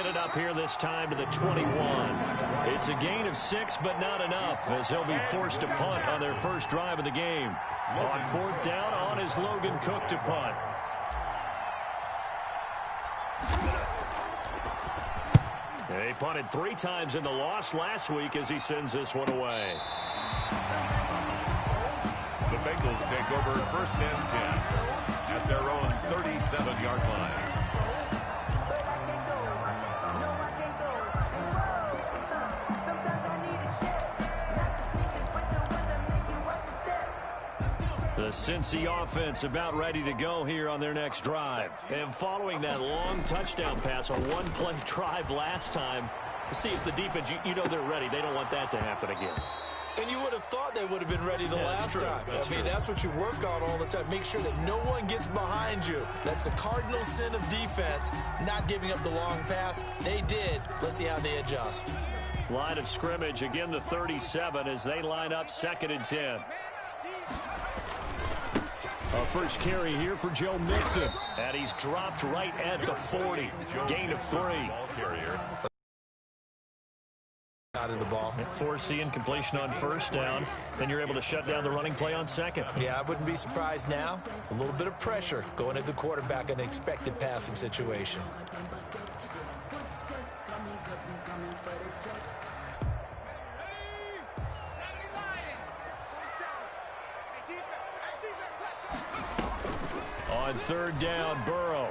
Speaker 17: it up here this time to the 21. It's a gain of 6, but not enough, as they'll be forced to punt on their first drive of the game. On 4th down, on is Logan Cook to punt. He punted 3 times in the loss last week as he sends this one away.
Speaker 18: The Bengals take over 1st and 10 at their own 37-yard line.
Speaker 17: The Cincy offense about ready to go here on their next drive. And following that long touchdown pass, a one-play drive last time, see if the defense, you know they're ready. They don't want that to happen again.
Speaker 19: And you would have thought they would have been ready the last time. I mean, that's what you work on all the time. Make sure that no one gets behind you. That's the cardinal sin of defense, not giving up the long pass. They did. Let's see how they adjust.
Speaker 17: Line of scrimmage, again the 37 as they line up 2nd and 10. A first carry here for Joe Mixon. And he's dropped right at the 40. Gain of 3.
Speaker 19: Out of the ball.
Speaker 17: Force the incompletion on 1st down. Then you're able to shut down the running play on 2nd.
Speaker 19: Yeah, I wouldn't be surprised now. A little bit of pressure going at the quarterback in an expected passing situation.
Speaker 17: On 3rd down, Burrow.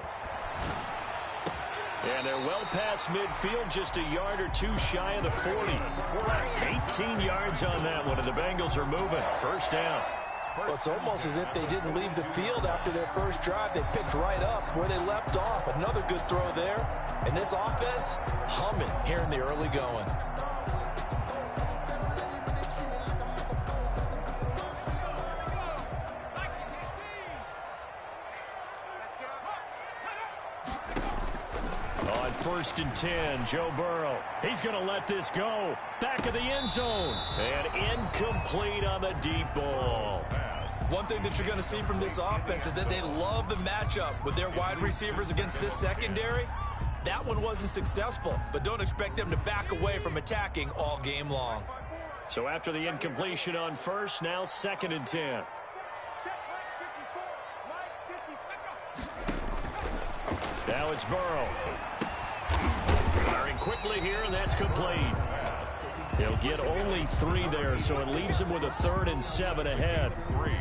Speaker 17: And they're well past midfield, just a yard or 2 shy of the 40. 18 yards on that one, and the Bengals are moving. 1st down.
Speaker 19: Well, it's almost as if they didn't leave the field after their first drive. They picked right up where they left off. Another good throw there. And this offense, humming here in the early going.
Speaker 17: On 1st and 10, Joe Burrow. He's going to let this go. Back of the end zone. And incomplete on the deep ball.
Speaker 19: One thing that you're going to see from this offense is that they love the matchup with their wide receivers against this secondary. That one wasn't successful, but don't expect them to back away from attacking all game long.
Speaker 17: So after the incompletion on 1st, now 2nd and 10. Now it's Burrow. Firing quickly here, and that's complete. He'll get only 3 there, so it leaves him with a 3rd and 7 ahead.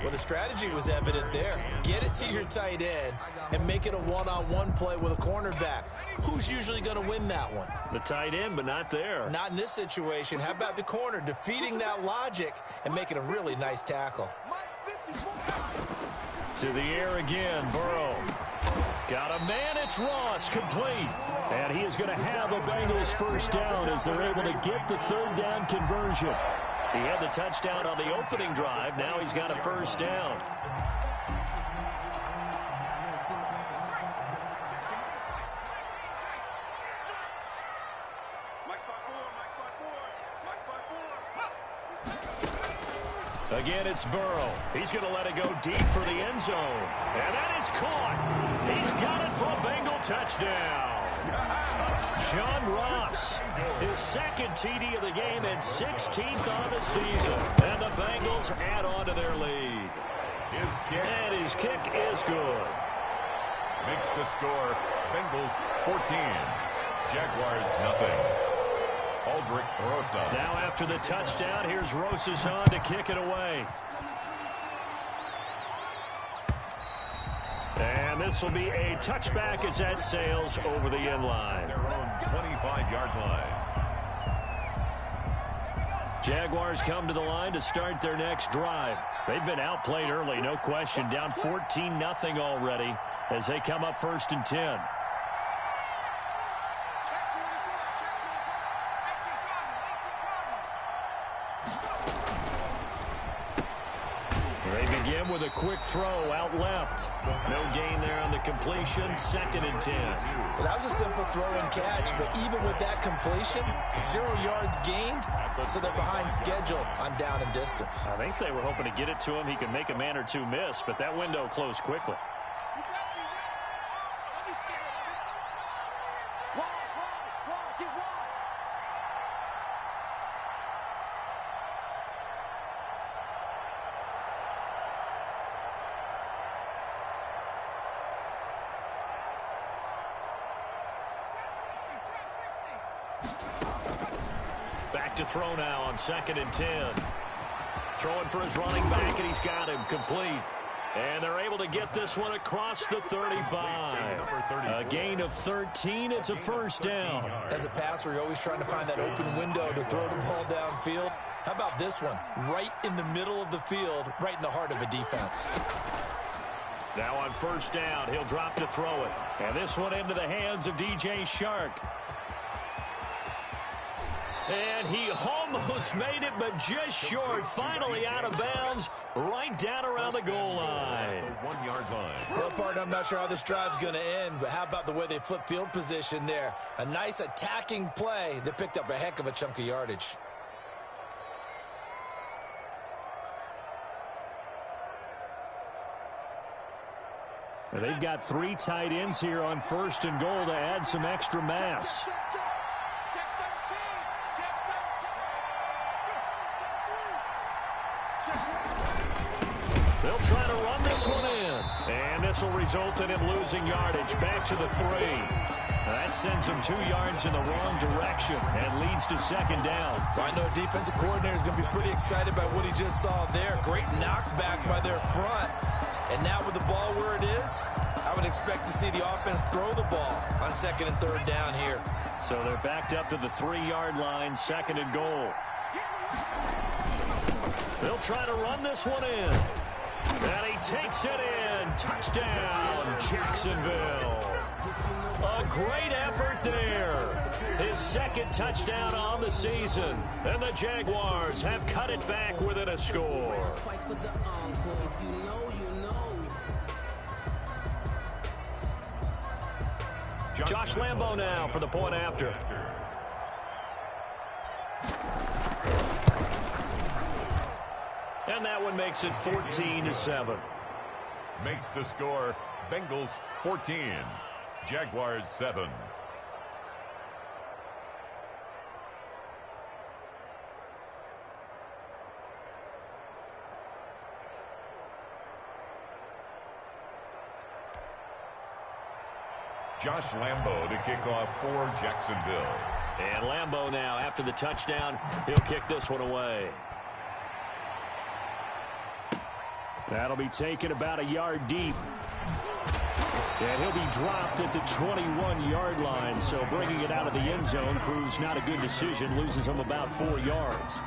Speaker 19: Well, the strategy was evident there. Get it to your tight end and make it a one-on-one play with a cornerback. Who's usually going to win that one?
Speaker 17: The tight end, but not there.
Speaker 19: Not in this situation. How about the corner defeating that logic and making a really nice tackle?
Speaker 17: To the air again, Burrow. Got a man, it's Ross, complete. And he is going to have the Bengals 1st down as they're able to get the 3rd down conversion. He had the touchdown on the opening drive. Now he's got a 1st down. Again, it's Burrow. He's going to let it go deep for the end zone. And that is caught. He's got it for a Bengal touchdown. John Ross, his 2nd TD of the game and 16th on the season. And the Bengals add on to their lead. His kick is good.
Speaker 18: Makes the score Bengals 14, Jaguars nothing. Aldrich Rosas.
Speaker 17: Now after the touchdown, here's Rosas on to kick it away. And this will be a touchback as that sails over the end line.
Speaker 18: Their own 25-yard line.
Speaker 17: Jaguars come to the line to start their next drive. They've been outplayed early, no question. Down 14-0 already as they come up 1st and 10. They begin with a quick throw out left. No gain there on the completion. 2nd and 10.
Speaker 19: Well, that was a simple throw and catch, but even with that completion, 0 yards gained, so they're behind schedule on down and distance.
Speaker 17: I think they were hoping to get it to him. He could make a man or 2 miss, but that window closed quickly. Back to throw now on 2nd and 10. Throwing for his running back, and he's got him complete. And they're able to get this one across the 35. A gain of 13. It's a first down.
Speaker 19: As a passer, you're always trying to find that open window to throw the ball downfield. How about this one? Right in the middle of the field, right in the heart of a defense.
Speaker 17: Now on first down, he'll drop to throw it. And this one into the hands of DJ Shark. And he almost made it, but just short. Finally out of bounds, right down around the goal line.
Speaker 18: The 1-yard line.
Speaker 19: Well, partner, I'm not sure how this drive's going to end, but how about the way they flip field position there? A nice attacking play that picked up a heck of a chunk of yardage.
Speaker 17: And they've got 3 tight ends here on 1st and goal to add some extra mass. They'll try to run this one in. And this will result in him losing yardage. Back to the 3. That sends him 2 yards in the wrong direction and leads to 2nd down.
Speaker 19: I know defensive coordinator is going to be pretty excited by what he just saw there. Great knockback by their front. And now with the ball where it is, I would expect to see the offense throw the ball on 2nd and 3rd down here.
Speaker 17: So they're backed up to the 3-yard line, 2nd and goal. They'll try to run this one in. And he takes it in. Touchdown, Jacksonville. A great effort there. His 2nd touchdown on the season. And the Jaguars have cut it back within a score. Josh Lambo now for the point after. And that one makes it 14-7.
Speaker 18: Makes the score Bengals 14, Jaguars 7. Josh Lambo to kick off for Jacksonville.
Speaker 17: And Lambo now, after the touchdown, he'll kick this one away. That'll be taken about a yard deep. And he'll be dropped at the 21-yard line. So bringing it out of the end zone proves not a good decision. Loses him about 4 yards.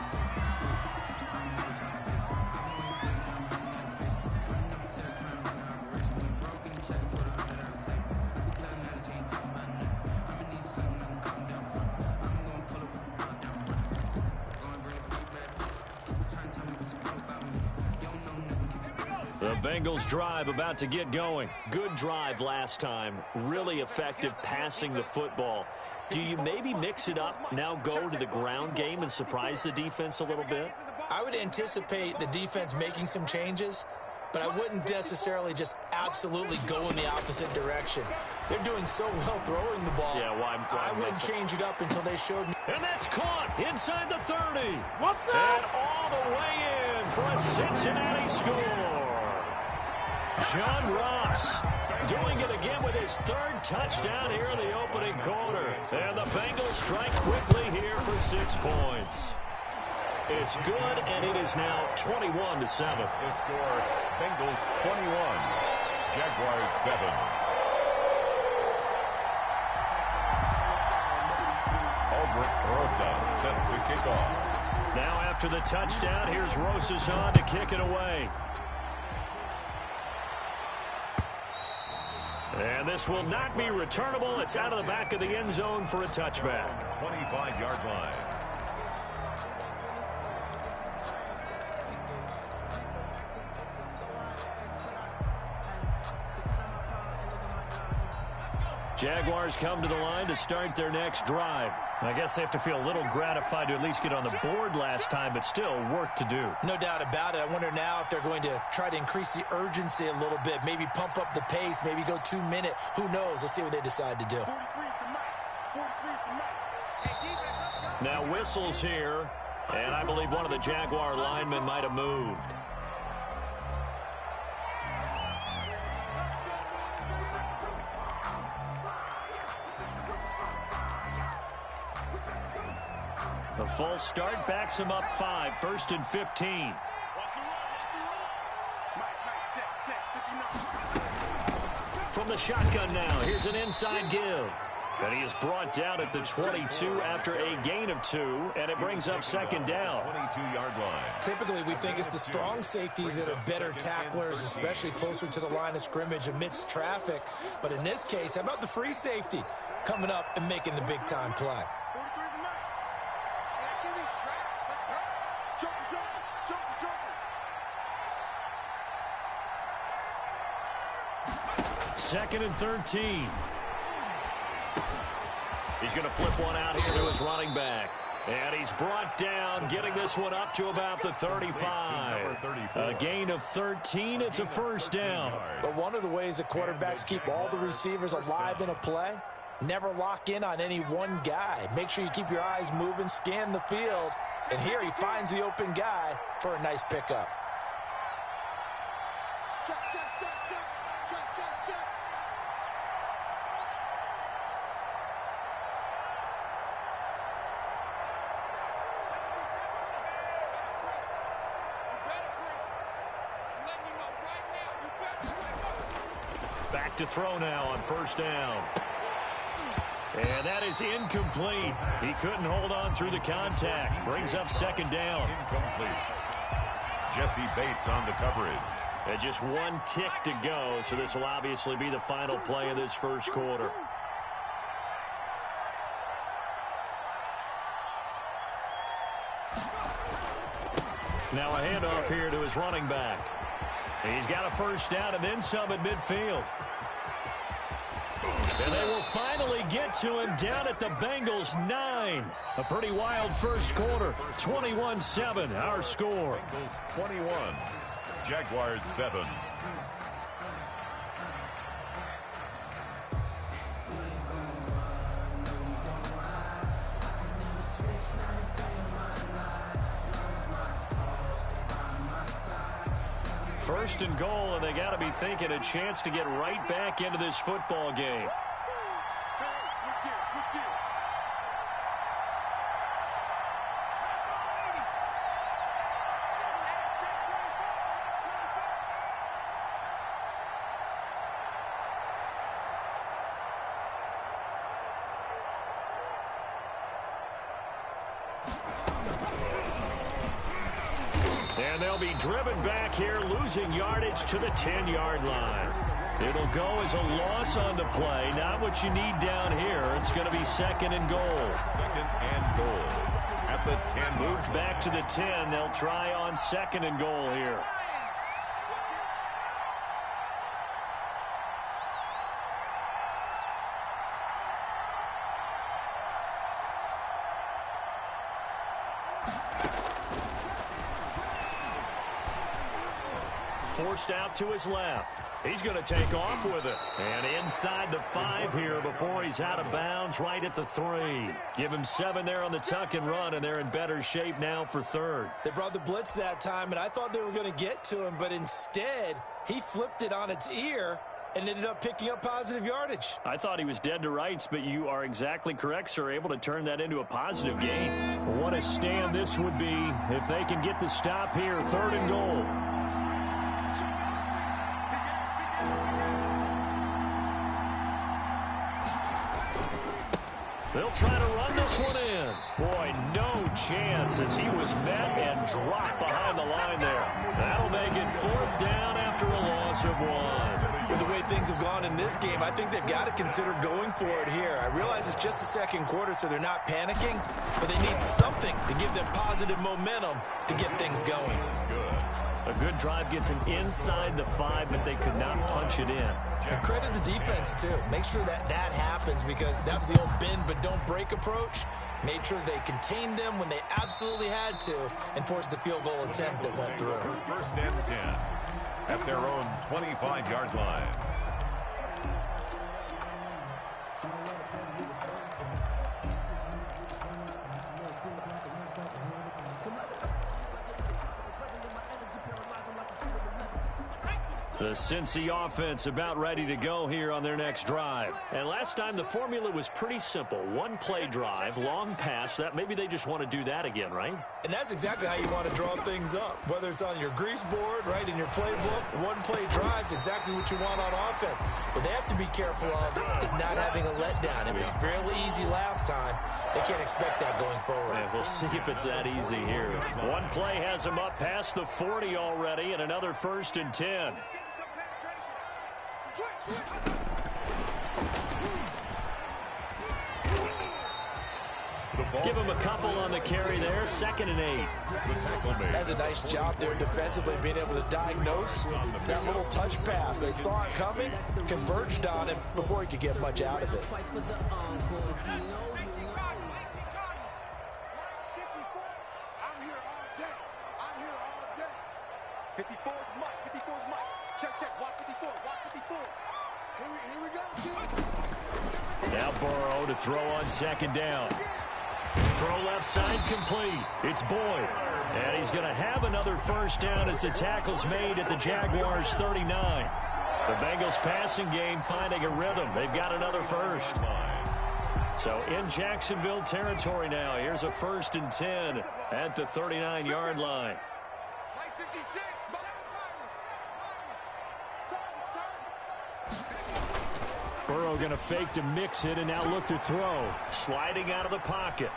Speaker 17: The Bengals drive about to get going. Good drive last time. Really effective passing the football. Do you maybe mix it up, now go to the ground game and surprise the defense a little bit?
Speaker 19: I would anticipate the defense making some changes, but I wouldn't necessarily just absolutely go in the opposite direction. They're doing so well throwing the ball.
Speaker 17: Yeah, why
Speaker 19: I wouldn't change it up until they showed me.
Speaker 17: And that's caught inside the 30.
Speaker 13: What's up?
Speaker 17: And all the way in for a Cincinnati score. John Ross doing it again with his 3rd touchdown here in the opening quarter. And the Bengals strike quickly here for 6 points. It's good, and it is now 21-7.
Speaker 18: The score, Bengals 21, Jaguars 7. Albert Rosas set to kick off.
Speaker 17: Now after the touchdown, here's Rosas on to kick it away. And this will not be returnable. It's out of the back of the end zone for a touchback.
Speaker 18: 25-yard line.
Speaker 17: Jaguars come to the line to start their next drive. I guess they have to feel a little gratified to at least get on the board last time, but still work to do.
Speaker 19: No doubt about it. I wonder now if they're going to try to increase the urgency a little bit, maybe pump up the pace, maybe go 2-minute. Who knows? Let's see what they decide to do.
Speaker 17: Now whistles here, and I believe one of the Jaguar linemen might have moved. A false start backs him up 5, 1st and 15. From the shotgun now, here's an inside give. And he is brought down at the 22 after a gain of 2, and it brings up 2nd down.
Speaker 18: 22-yard line.
Speaker 19: Typically, we think it's the strong safeties that are better tacklers, especially closer to the line of scrimmage amidst traffic. But in this case, how about the free safety coming up and making the big-time play?
Speaker 17: Second and 13. He's going to flip one out here to his running back. And he's brought down, getting this one up to about the 35. A gain of 13. It's a 1st down.
Speaker 19: But one of the ways that quarterbacks keep all the receivers alive in a play, never lock in on any one guy. Make sure you keep your eyes moving, scan the field. And here he finds the open guy for a nice pickup.
Speaker 17: Back to throw now on 1st down. And that is incomplete. He couldn't hold on through the contact. Brings up 2nd down.
Speaker 18: Incomplete. Jesse Bates on the coverage.
Speaker 17: And just 1 tick to go, so this will obviously be the final play of this 1st quarter. Now a handoff here to his running back. He's got a 1st down and then some at midfield. And they will finally get to him down at the Bengals 9. A pretty wild 1st quarter. 21-7, our score.
Speaker 18: Bengals 21, Jaguars 7.
Speaker 17: First and goal, and they got to be thinking a chance to get right back into this football game. And they'll be driven back here, losing yardage to the 10-yard line. It'll go as a loss on the play. Not what you need down here. It's going to be 2nd and goal.
Speaker 18: 2nd and goal at the 10.
Speaker 17: Moved back to the 10. They'll try on 2nd and goal here. Forced out to his left. He's going to take off with it. And inside the 5 here before he's out of bounds right at the 3. Give him 7 there on the tuck and run, and they're in better shape now for 3rd.
Speaker 19: They brought the blitz that time, and I thought they were going to get to him, but instead he flipped it on its ear and ended up picking up positive yardage.
Speaker 17: I thought he was dead to rights, but you are exactly correct, sir. Able to turn that into a positive gain. What a stand this would be if they can get the stop here. 3rd and goal. They'll try to run this one in. Boy, no chance as he was met and dropped behind the line there. That'll make it 4th down after a loss of 1.
Speaker 19: With the way things have gone in this game, I think they've got to consider going for it here. I realize it's just the 2nd quarter, so they're not panicking, but they need something to give them positive momentum to get things going.
Speaker 17: A good drive gets him inside the 5, but they could not punch it in.
Speaker 19: And credit the defense, too. Make sure that happens, because that was the old bend but don't break approach. Made sure they contained them when they absolutely had to and forced the field goal attempt that went through.
Speaker 18: 1st and 10 at their own 25-yard line.
Speaker 17: The Cincy offense about ready to go here on their next drive. And last time the formula was pretty simple. One play drive, long pass. That maybe they just want to do that again, right?
Speaker 19: And that's exactly how you want to draw things up. Whether it's on your grease board, right, in your playbook, one play drive's exactly what you want on offense. What they have to be careful of is not having a letdown. It was fairly easy last time. They can't expect that going forward.
Speaker 17: Yeah, we'll see if it's that easy here. One play has them up past the 40 already, and another 1st and 10. Give him a couple on the carry there. 2nd and 8.
Speaker 19: That's a nice job there defensively, being able to diagnose that little touch pass. They saw it coming, converged on him before he could get much out of it.
Speaker 17: Now Burrow to throw on 2nd down. Throw left side complete. It's Boyd. And he's going to have another 1st down as the tackle's made at the Jaguars 39. The Bengals passing game finding a rhythm. They've got another 1st. So in Jacksonville territory now. Here's a 1st and 10 at the 39-yard line. Burrow going to fake to mix it and now look to throw. Sliding out of the pocket.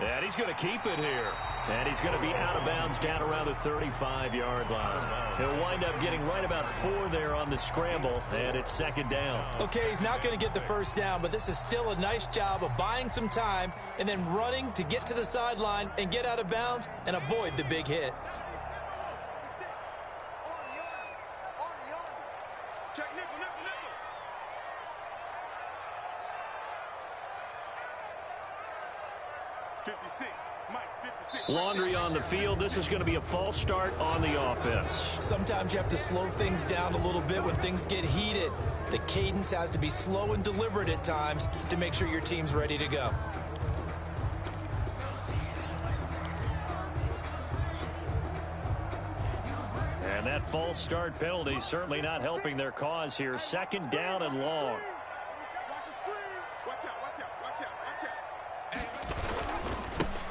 Speaker 17: And he's going to keep it here. And he's going to be out of bounds down around the 35-yard line. He'll wind up getting right about 4 there on the scramble, and it's 2nd down.
Speaker 19: Okay, he's not going to get the 1st down, but this is still a nice job of buying some time and then running to get to the sideline and get out of bounds and avoid the big hit.
Speaker 17: Laundry on the field. This is going to be a false start on the offense.
Speaker 19: Sometimes you have to slow things down a little bit when things get heated. The cadence has to be slow and deliberate at times to make sure your team's ready to go.
Speaker 17: And that false start penalty certainly not helping their cause here. 2nd down and long.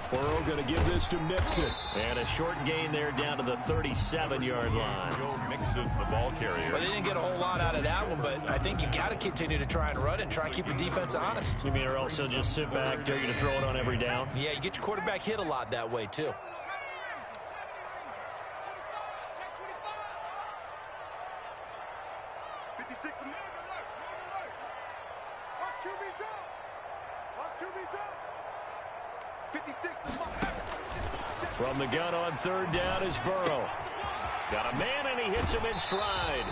Speaker 17: Burrow going to give this to Mixon. And a short gain there down to the 37-yard line.
Speaker 18: Joe Mixon, the ball carrier.
Speaker 19: Well, they didn't get a whole lot out of that one, but I think you got to continue to try and run and try and keep the defense honest.
Speaker 17: You mean or else they'll just sit back, dare you to throw it on every down?
Speaker 19: Yeah, you get your quarterback hit a lot that way, too.
Speaker 17: From the gun on 3rd down is Burrow. Got a man, and he hits him in stride.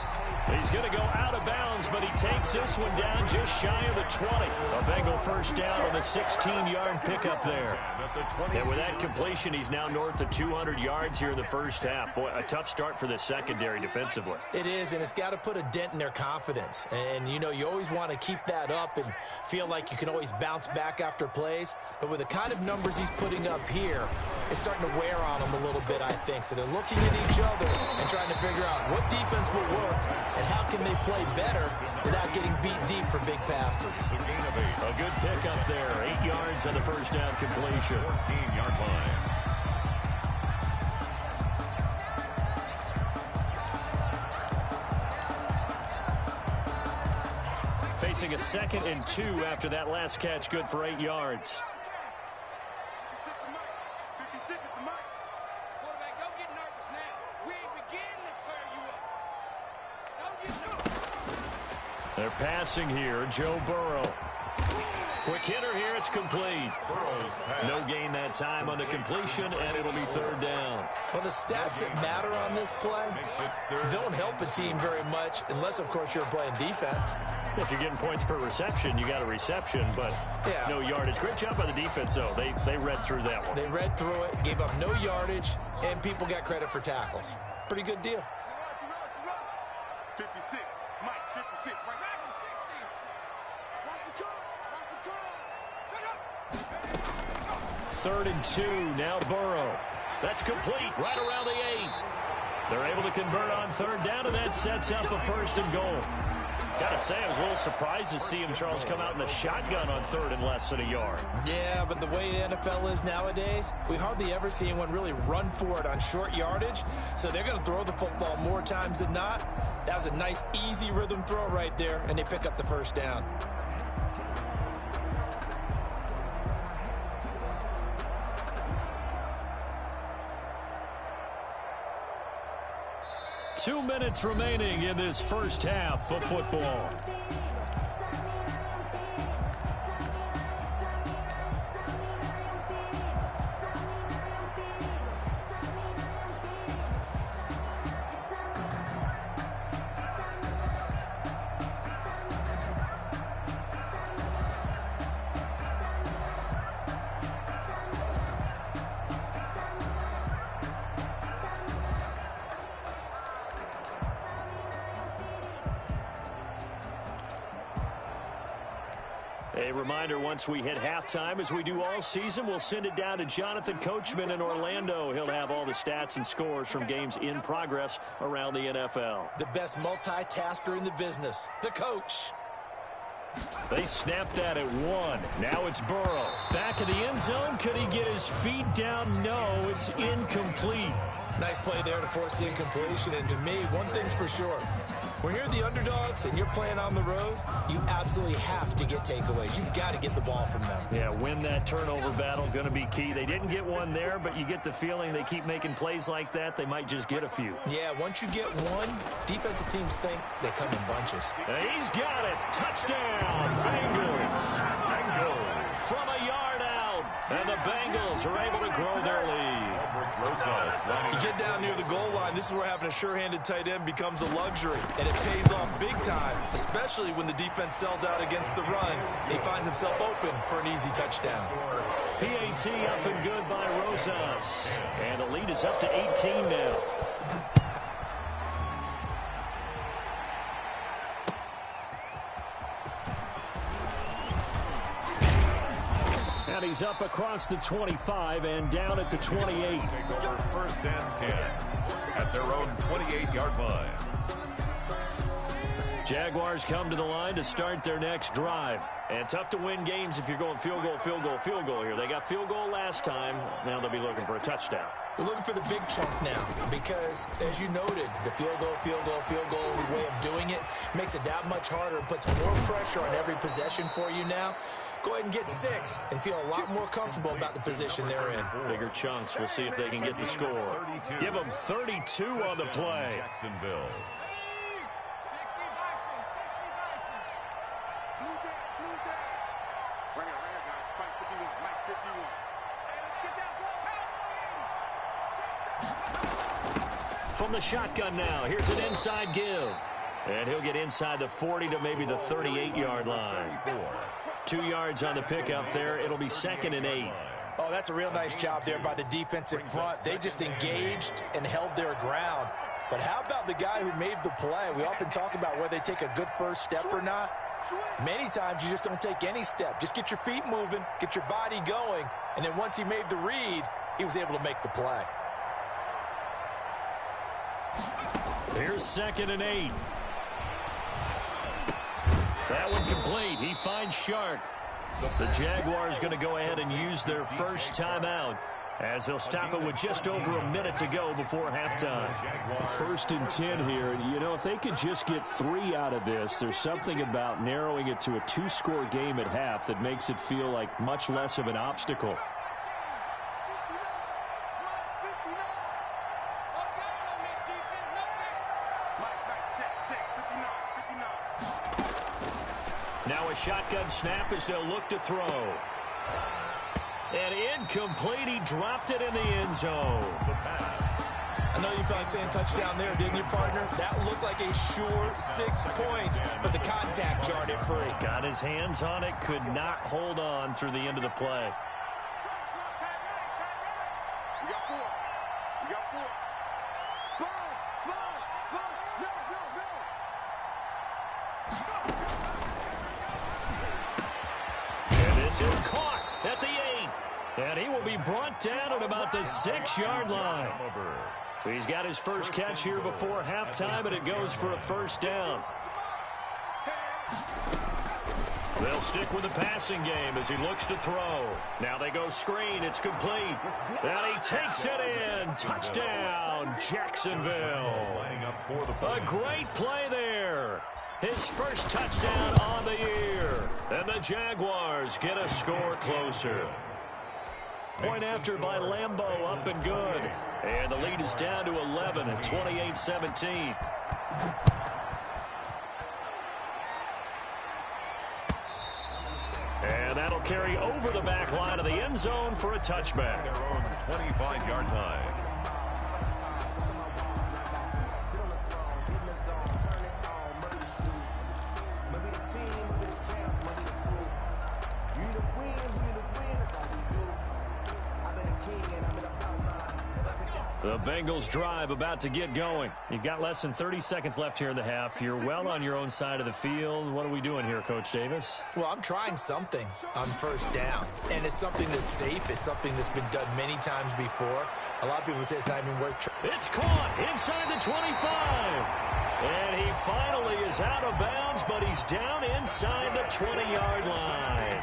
Speaker 17: He's going to go out of bounds, but he takes this one down just shy of the 20. A Bengal 1st down on the 16-yard pickup there. And with that completion, he's now north of 200 yards here in the 1st half. Boy, a tough start for the secondary defensively.
Speaker 19: It is, and it's got to put a dent in their confidence. And, you know, you always want to keep that up and feel like you can always bounce back after plays. But with the kind of numbers he's putting up here, it's starting to wear on them a little bit, I think. So they're looking at each other and trying to figure out what defense will work and how can they play better without getting beat deep for big passes.
Speaker 17: A good pickup there. 8 yards on the 1st down completion.
Speaker 18: 14-yard line.
Speaker 17: Facing a 2nd and 2 after that last catch, good for 8 yards. They're passing here. Joe Burrow. Quick hitter here. It's complete. No gain that time on the completion, and it'll be 3rd down.
Speaker 19: Well, the stats that matter on this play don't help a team very much unless, of course, you're playing defense.
Speaker 17: If you're getting points per reception, you got a reception, but no yardage. Great job by the defense, though. They read through that one.
Speaker 19: They read through it, gave up no yardage, and people got credit for tackles. Pretty good deal.
Speaker 11: 56. Mike, 56. Right back.
Speaker 17: 3rd and 2. Now Burrow. That's complete right around the 8. They're able to convert on third down, and that sets up a 1st and goal. Gotta say, I was a little surprised to see him, Charles, come out in the shotgun on 3rd and less than a yard.
Speaker 19: Yeah, but the way the NFL is nowadays, we hardly ever see anyone really run for it on short yardage. So they're going to throw the football more times than not. That was a nice, easy rhythm throw right there, and they pick up the 1st down.
Speaker 17: Two minutes remaining in this first half of football. A reminder, once we hit halftime, as we do all season, we'll send it down to Jonathan Coachman in Orlando. He'll have all the stats and scores from games in progress around the NFL.
Speaker 19: The best multitasker in the business, the coach.
Speaker 17: They snapped that at 1. Now it's Burrow. Back in the end zone. Could he get his feet down? No, it's incomplete.
Speaker 19: Nice play there to force the incompletion. And to me, one thing's for sure. When you're the underdogs and you're playing on the road, you absolutely have to get takeaways. You've got to get the ball from them.
Speaker 17: Yeah, win that turnover battle, going to be key. They didn't get one there, but you get the feeling they keep making plays like that, they might just get a few.
Speaker 19: Yeah, once you get one, defensive teams think they come in bunches.
Speaker 17: And he's got it. Touchdown, Bengals. From a yard out, and the Bengals are able to grow their lead.
Speaker 19: You get down near the goal line, this is where having a sure-handed tight end becomes a luxury, and it pays off big time, especially when the defense sells out against the run, and he finds himself open for an easy touchdown.
Speaker 17: PAT up and good by Rosas, and the lead is up to 18 now. And he's up across the 25 and down at the 28.
Speaker 18: Take over 1st and 10 at their own 28-yard line.
Speaker 17: Jaguars come to the line to start their next drive. And tough to win games if you're going field goal, field goal, field goal here. They got field goal last time. Now they'll be looking for a touchdown.
Speaker 19: We're looking for the big chunk now because, as you noted, the field goal way of doing it makes it that much harder, puts more pressure on every possession for you now. Go ahead and get 6 and feel a lot more comfortable about the position they're in.
Speaker 17: Bigger chunks. We'll see if they can get the score. Give them 32 on the play.
Speaker 18: Jacksonville.
Speaker 17: From the shotgun now, here's an inside give. And he'll get inside the 40 to maybe the 38-yard line. 2 yards on the pickup there. It'll be 2nd and 8.
Speaker 19: Oh, that's a real nice job there by the defensive front. They just engaged and held their ground. But how about the guy who made the play? We often talk about whether they take a good first step or not. Many times you just don't take any step. Just get your feet moving, get your body going, and then once he made the read, he was able to make the play.
Speaker 17: Here's 2nd and 8. That one complete. He finds Shark. The Jaguars going to go ahead and use their first timeout as they'll stop it with just over a minute to go before halftime. 1st and 10 here. You know, if they could just get 3 out of this, there's something about narrowing it to a 2-score game at half that makes it feel like much less of an obstacle. Now a shotgun snap as they'll look to throw. And incomplete. He dropped it in the end zone.
Speaker 18: The pass.
Speaker 19: I know you felt like saying touchdown there, didn't you, partner? That looked like a sure 6 points, but the contact jarred it free.
Speaker 17: Got his hands on it, could not hold on through the end of the play.
Speaker 20: We got 4. We got 4.
Speaker 17: And this is caught at the 8. And he will be brought down at about the 6-yard line. He's got his first catch here before halftime, and it goes for a first down. They'll stick with the passing game as he looks to throw. Now they go screen. It's complete. And he takes it in. Touchdown, Jacksonville. A great play there. His first touchdown on the year. And the Jaguars get a score closer. Point after by Lambeau, up and good. And the lead is down to 11 at 28-17. And that'll carry over the back line of the end zone for a touchback.
Speaker 18: Their own 25-yard line.
Speaker 17: The Bengals drive about to get going. You've got less than 30 seconds left here in the half. You're well on your own side of the field. What are we doing here, Coach Davis?
Speaker 19: Well, I'm trying something on first down. And it's something that's safe. It's something that's been done many times before. A lot of people say it's not even worth trying.
Speaker 17: It's caught inside the 25. And he finally is out of bounds, but he's down inside the 20-yard line.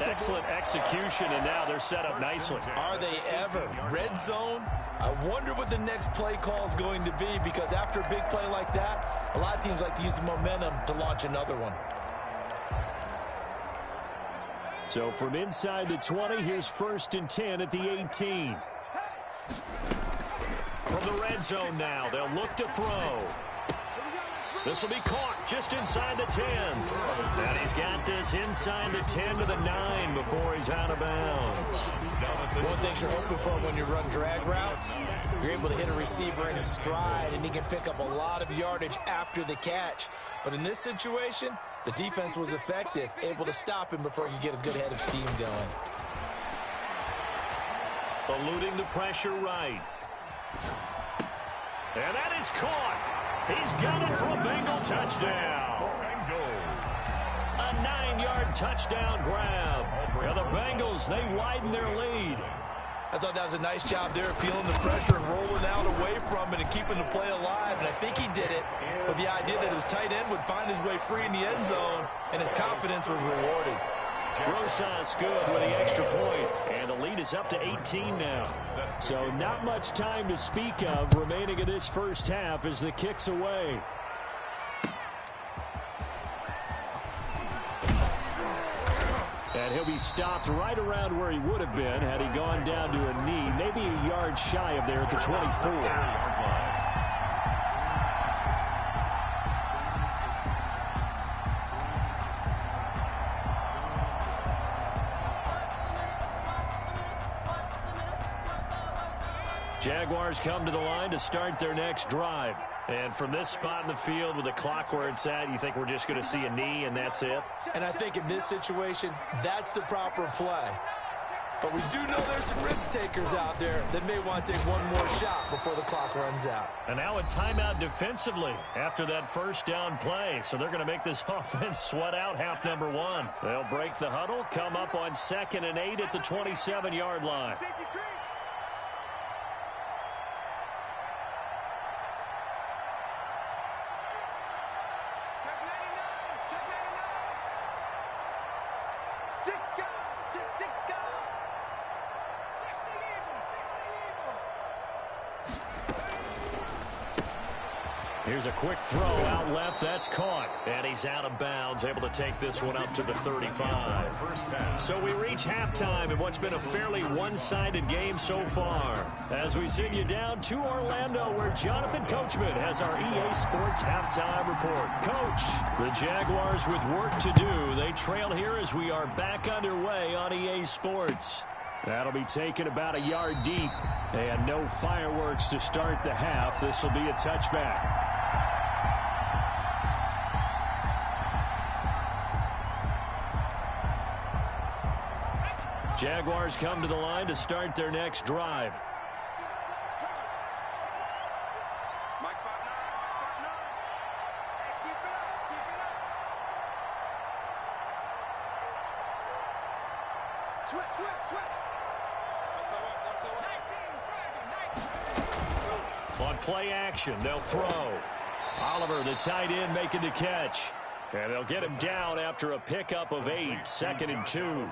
Speaker 17: Excellent execution, and now they're set up nicely.
Speaker 19: Are they ever? Red zone? I wonder what the next play call is going to be, because after a big play like that, a lot of teams like to use the momentum to launch another one.
Speaker 17: So from inside the 20, here's 1st and 10 at the 18. From the red zone now, they'll look to throw. This will be caught just inside the 10. And he's got this inside the 10 to the 9 before he's out of bounds.
Speaker 19: One thing you're hoping for when you run drag routes, you're able to hit a receiver in stride, and he can pick up a lot of yardage after the catch. But in this situation, the defense was effective, able to stop him before you get a good head of steam going.
Speaker 17: Eluding the pressure right. And that is caught. He's got it for a Bengal touchdown. A 9-yard touchdown grab. Now the Bengals, they widen their lead.
Speaker 19: I thought that was a nice job there, feeling the pressure and rolling out away from it and keeping the play alive. And I think he did it with the idea that his tight end would find his way free in the end zone, and his confidence was rewarded.
Speaker 17: Rosas good with the extra point, and the lead is up to 18 now. So not much time to speak of remaining in this first half as the kick's away. And he'll be stopped right around where he would have been had he gone down to a knee, maybe a yard shy of there at the 24. Jaguars come to the line to start their next drive. And from this spot in the field with the clock where it's at, you think we're just going to see a knee and that's it?
Speaker 19: And I think in this situation, that's the proper play. But we do know there's some risk takers out there that may want to take one more shot before the clock runs out.
Speaker 17: And now a timeout defensively after that first down play. So they're going to make this offense sweat out half number one. They'll break the huddle, come up on 2nd and 8 at the 27-yard line. Here's a quick throw out left. That's caught. And he's out of bounds, able to take this one up to the 35. So we reach halftime in what's been a fairly one-sided game so far. As we send you down to Orlando, where Jonathan Coachman has our EA Sports halftime report. Coach, the Jaguars with work to do. They trail here as we are back underway on EA Sports. That'll be taken about a yard deep. And no fireworks to start the half. This will be a touchback. Jaguars come to the line to start their next drive. play action. They'll throw. Oliver, the tight end, making the catch. And they'll get him down after a pickup of 8, 2nd and 2.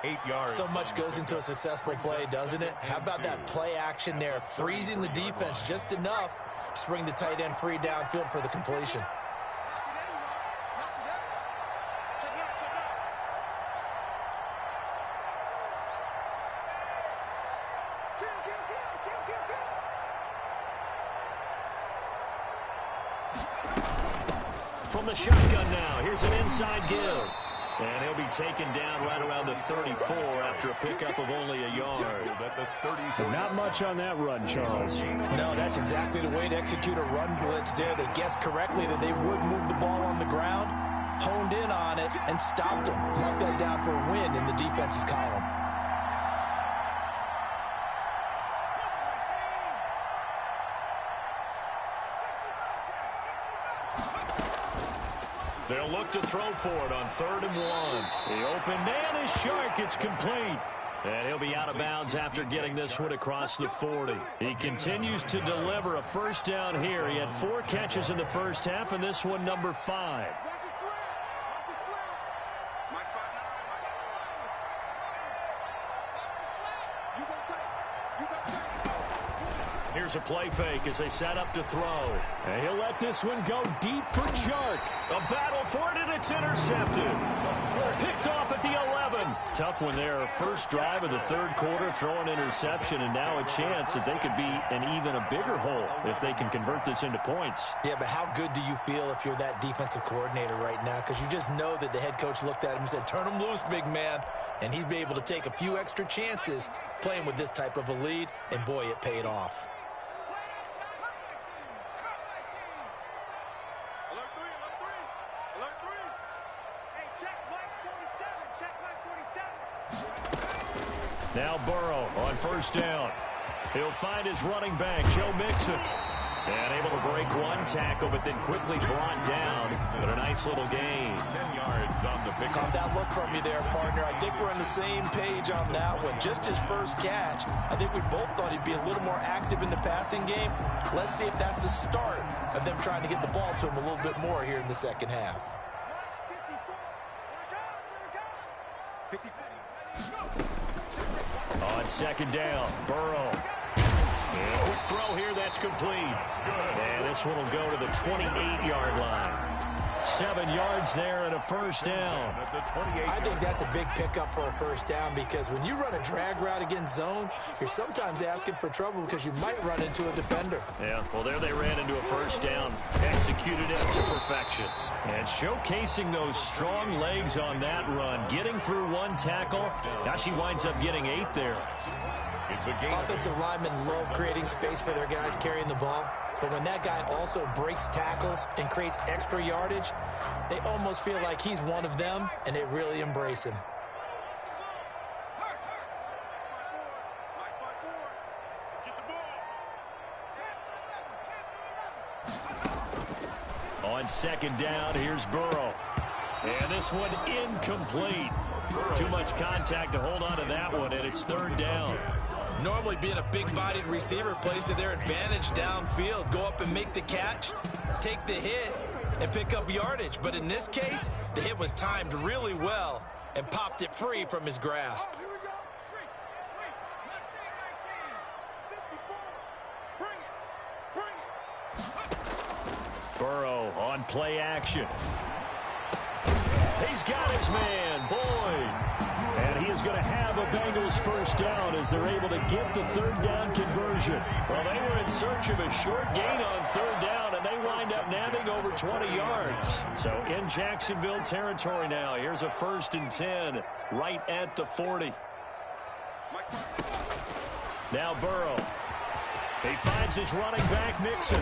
Speaker 18: 8 yards.
Speaker 19: So much goes into a successful play, doesn't it? How about that play action there, freezing the defense just enough to bring the tight end free downfield for the completion.
Speaker 17: From the shotgun now, here's an inside give. And he'll be taken down right around the 34 after a pickup of only a yard.
Speaker 2: Not much on that run, Charles.
Speaker 19: No, that's exactly the way to execute a run blitz there. They guessed correctly that they would move the ball on the ground, honed in on it, and stopped them. Mark that down for a win in the defense's column.
Speaker 17: They'll look to throw for it on 3rd and 1. The open man is Shark. It's complete. And he'll be out of bounds after getting this one across the 40. He continues to deliver a first down here. He had 4 catches in the first half, and this one number 5. Here's a play fake as they set up to throw.
Speaker 2: And he'll let this one go deep for Chark.
Speaker 17: A battle for it, and it's intercepted. Picked off at the 11. Tough one there. First drive of the 3rd quarter, throw an interception, and now a chance that they could be in even a bigger hole if they can convert this into points.
Speaker 19: Yeah, but how good do you feel if you're that defensive coordinator right now? Because you just know that the head coach looked at him and said, turn him loose, big man. And he'd be able to take a few extra chances playing with this type of a lead, and boy, it paid off.
Speaker 17: Now Burrow on first down. He'll find his running back, Joe Mixon. And able to break one tackle, but then quickly brought down. But a nice little gain.
Speaker 18: 10 yards on the pick.
Speaker 19: Caught that look from you there, partner. I think we're on the same page on that one. Just his first catch. I think we both thought he'd be a little more active in the passing game. Let's see if that's the start of them trying to get the ball to him a little bit more here in the second half.
Speaker 17: On second down, Burrow. And a quick throw here, that's complete. And this one will go to the 28-yard line. 7 yards there and a first down.
Speaker 19: I think that's a big pickup for a first down, because when you run a drag route against zone, you're sometimes asking for trouble because you might run into a defender.
Speaker 17: Yeah, well, there they ran into a first down, executed it to perfection. And showcasing those strong legs on that run, getting through one tackle. Now she winds up getting 8 there.
Speaker 18: It's a game.
Speaker 19: Offensive linemen love creating space for their guys carrying the ball. But when that guy also breaks tackles and creates extra yardage, they almost feel like he's one of them, and they really embrace him.
Speaker 17: On second down, here's Burrow. And this one incomplete. Too much contact to hold on to that one, and it's 3rd down.
Speaker 19: Normally being a big-bodied receiver plays to their advantage downfield. Go up and make the catch, take the hit, and pick up yardage. But in this case, the hit was timed really well and popped it free from his grasp.
Speaker 17: Burrow on play action. He's got his man, Boyd. And he is going to have a Bengals first down as they're able to get the 3rd down conversion. Well, they were in search of a short gain on 3rd down, and they wind up nabbing over 20 yards. So in Jacksonville territory now. Here's a 1st and 10 right at the 40. Now Burrow. He finds his running back, Mixon.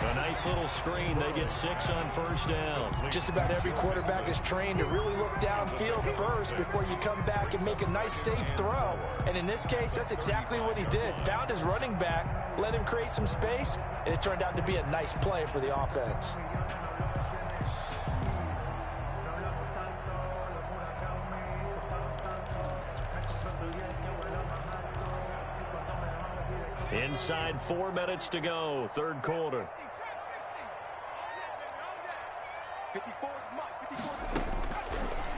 Speaker 17: A nice little screen. They get 6 on first down.
Speaker 19: Just about every quarterback is trained to really look downfield first before you come back and make a nice, safe throw. And in this case, that's exactly what he did. Found his running back, let him create some space, and it turned out to be a nice play for the offense.
Speaker 17: Inside 4 minutes to go, third quarter.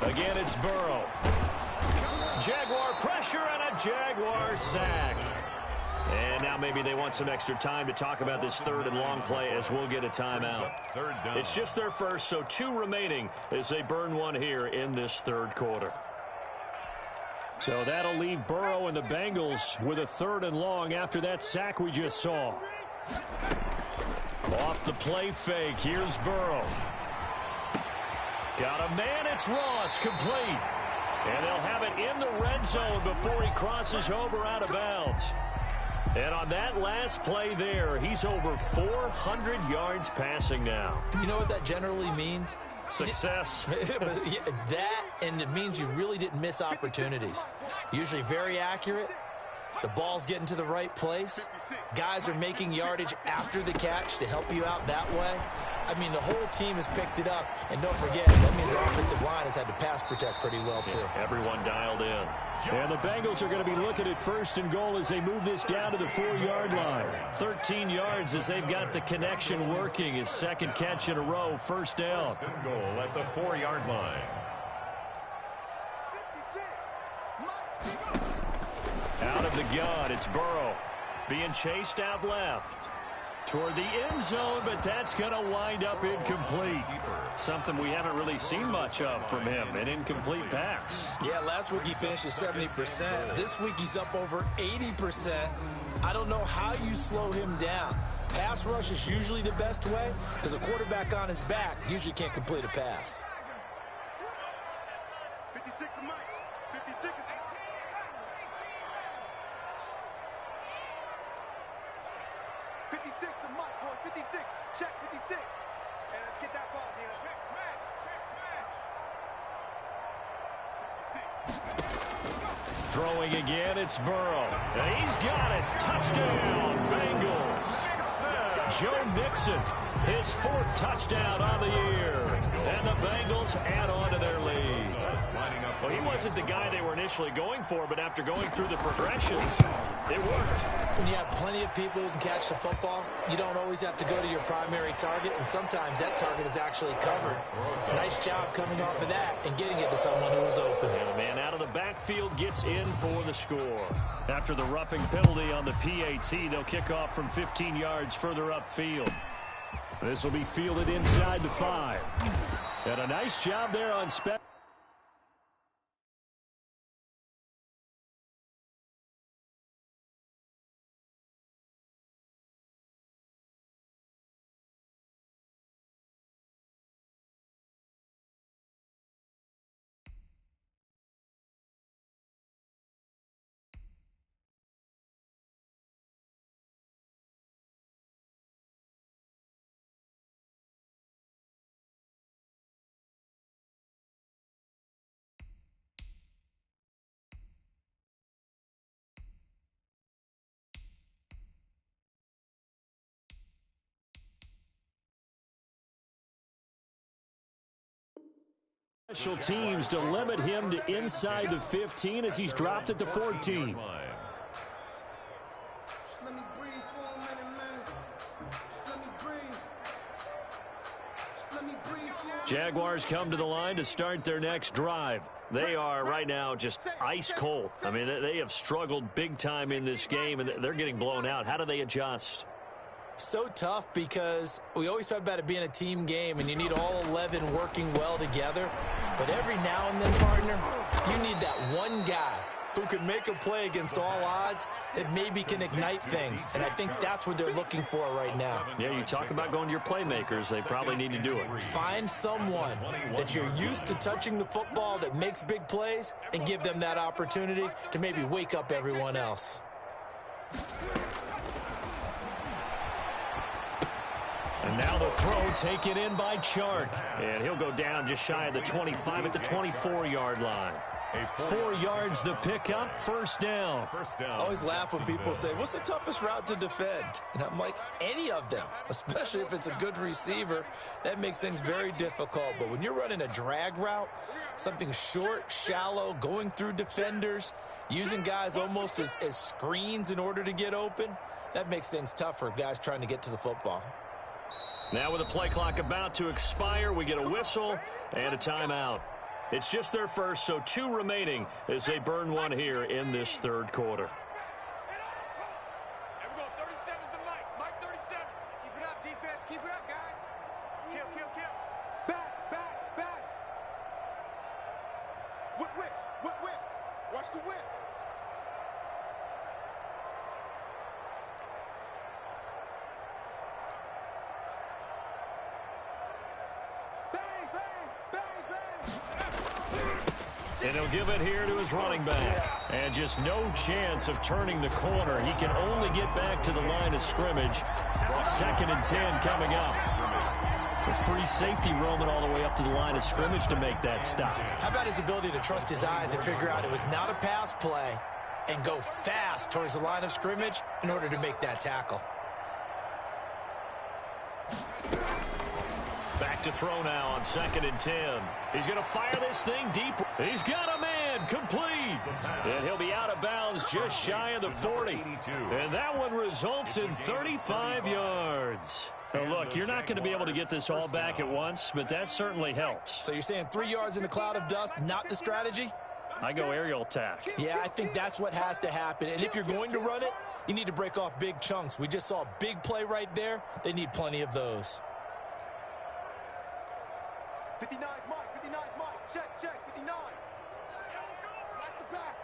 Speaker 17: Again, it's Burrow. Jaguar pressure and a Jaguar sack. And now maybe they want some extra time to talk about this third and long play as we'll get a timeout.
Speaker 18: Third down.
Speaker 17: It's just their first, so 2 remaining as they burn one here in this third quarter. So that'll leave Burrow and the Bengals with a third and long after that sack we just saw. Off the play fake, here's Burrow. Got a man, it's Ross, complete. And they'll have it in the red zone before he crosses over out of bounds. And on that last play there, he's over 400 yards passing now.
Speaker 19: You know what that generally means?
Speaker 17: Success.
Speaker 19: That, and it means you really didn't miss opportunities. Usually very accurate. The ball's getting to the right place. Guys are making yardage after the catch to help you out that way. I mean, the whole team has picked it up. And don't forget, that means the offensive line has had to pass protect pretty well, too.
Speaker 17: Yeah, everyone dialed in. And the Bengals are going to be looking at first and goal as they move this down to the 4-yard line. 13 yards as they've got the connection working. His second catch in a row, first down.
Speaker 18: First and goal at the 4-yard line.
Speaker 17: Out of the gun, it's Burrow being chased out left toward the end zone, but that's going to wind up incomplete. Something we haven't really seen much of from him, an incomplete pass.
Speaker 19: Yeah, last week he finished at 70%. This week he's up over 80%. I don't know how you slow him down. Pass rush is usually the best way because a quarterback on his back usually can't complete a pass.
Speaker 20: 56 to Mike. 56 to 56 to Mike, boys. 56. Check 56. And let's get that ball here. Check smash. Check smash. 56.
Speaker 17: Throwing again, it's Burrow. And he's got it. Touchdown, Bengals. Joe Mixon, his 4th touchdown on the year. And the Bengals add on to their lead. Well, he wasn't the guy they were initially going for, but after going through the progressions, it worked.
Speaker 19: When you have plenty of people who can catch the football, you don't always have to go to your primary target, and sometimes that target is actually covered. Nice job coming off of that and getting it to someone who was open.
Speaker 17: And the man out of the backfield gets in for the score. After the roughing penalty on the PAT, they'll kick off from 15 yards further upfield. This will be fielded inside the 5. And a nice job there on spec. Special teams to limit him to inside the 15 as he's dropped at the 14. Jaguars come to the line to start their next drive. They are right now just ice cold. I mean, they have struggled big time in this game, and they're getting blown out. How do they adjust?
Speaker 19: So tough because we always talk about it being a team game and you need all 11 working well together. But every now and then, partner, you need that one guy who can make a play against all odds that maybe can ignite things. And I think that's what they're looking for right now.
Speaker 17: Yeah, you talk about going to your playmakers. They probably need to do it.
Speaker 19: Find someone that you're used to touching the football that makes big plays and give them that opportunity to maybe wake up everyone else.
Speaker 17: And now the throw taken in by Chark. And he'll go down just shy of the 25 at the 24-yard line. 4 yards the pickup, first down.
Speaker 19: I always laugh when people say, what's the toughest route to defend? And I'm like, any of them, especially if it's a good receiver. That makes things very difficult. But when you're running a drag route, something short, shallow, going through defenders, using guys almost as screens in order to get open, that makes things tough for guys trying to get to the football.
Speaker 17: Now with the play clock about to expire, we get a whistle and a timeout. It's just their first, so 2 remaining as they burn one here in this third quarter.
Speaker 20: There we go. 37's the Mike. Mike 37. Keep it up, defense. Keep it up, guys. Kill, kill, kill. Back, back, back. Whip, whip, whip, whip. Watch the whip.
Speaker 17: And he'll give it here to his running back. And just no chance of turning the corner. He can only get back to the line of scrimmage. 2nd and 10 coming up. The free safety roaming all the way up to the line of scrimmage to make that stop.
Speaker 19: How about his ability to trust his eyes and figure out it was not a pass play and go fast towards the line of scrimmage in order to make that tackle.
Speaker 17: Back to throw now on 2nd and 10. He's going to fire this thing deep. He's got a man, complete. And he'll be out of bounds just shy of the 40. And that one results in 35 yards. Now look, you're not going to be able to get this all back at once, but that certainly helps.
Speaker 19: So you're saying 3 yards in a cloud of dust, not the strategy?
Speaker 17: I go aerial attack.
Speaker 19: Yeah, I think that's what has to happen. And if you're going to run it, you need to break off big chunks. We just saw a big play right there. They need plenty of those.
Speaker 20: 59's Mike. 59's Mike. Check, check. 59. That's the pass.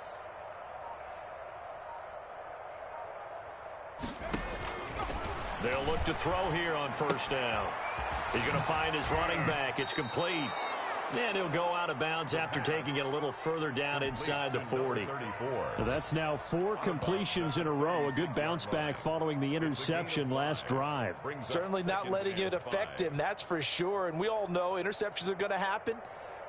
Speaker 17: They'll look to throw here on first down. He's going to find his running back. It's complete. And he'll go out of bounds after taking it a little further down inside the 40. That's now 4 completions in a row. A good bounce back following the interception last drive.
Speaker 19: Certainly not letting it affect him, that's for sure. And we all know interceptions are going to happen.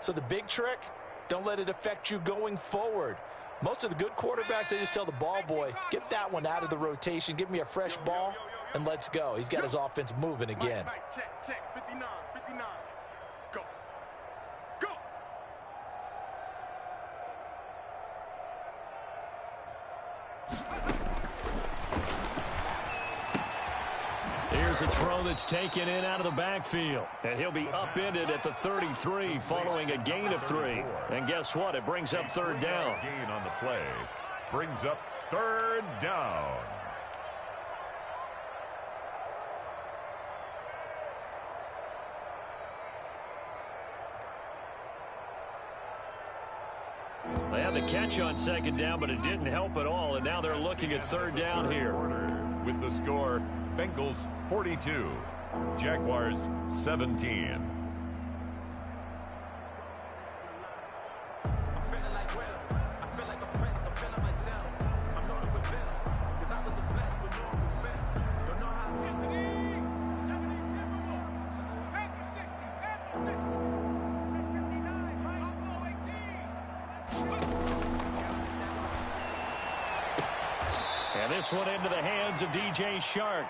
Speaker 19: So the big trick, don't let it affect you going forward. Most of the good quarterbacks, they just tell the ball boy, get that one out of the rotation, give me a fresh ball, and let's go. He's got his offense moving again.
Speaker 20: Mike, check, check. 59, 59. Go. Go.
Speaker 17: Here's a throw that's taken in out of the backfield. And he'll be upended at the 33 following a gain of 3. And guess what? It brings up third down.
Speaker 18: Gain on the play. Brings up third down.
Speaker 17: They had the catch on second down, but it didn't help at all. And now they're looking at third down here.
Speaker 18: With the score, Bengals 42, Jaguars 17.
Speaker 17: This one into the hands of DJ Shark.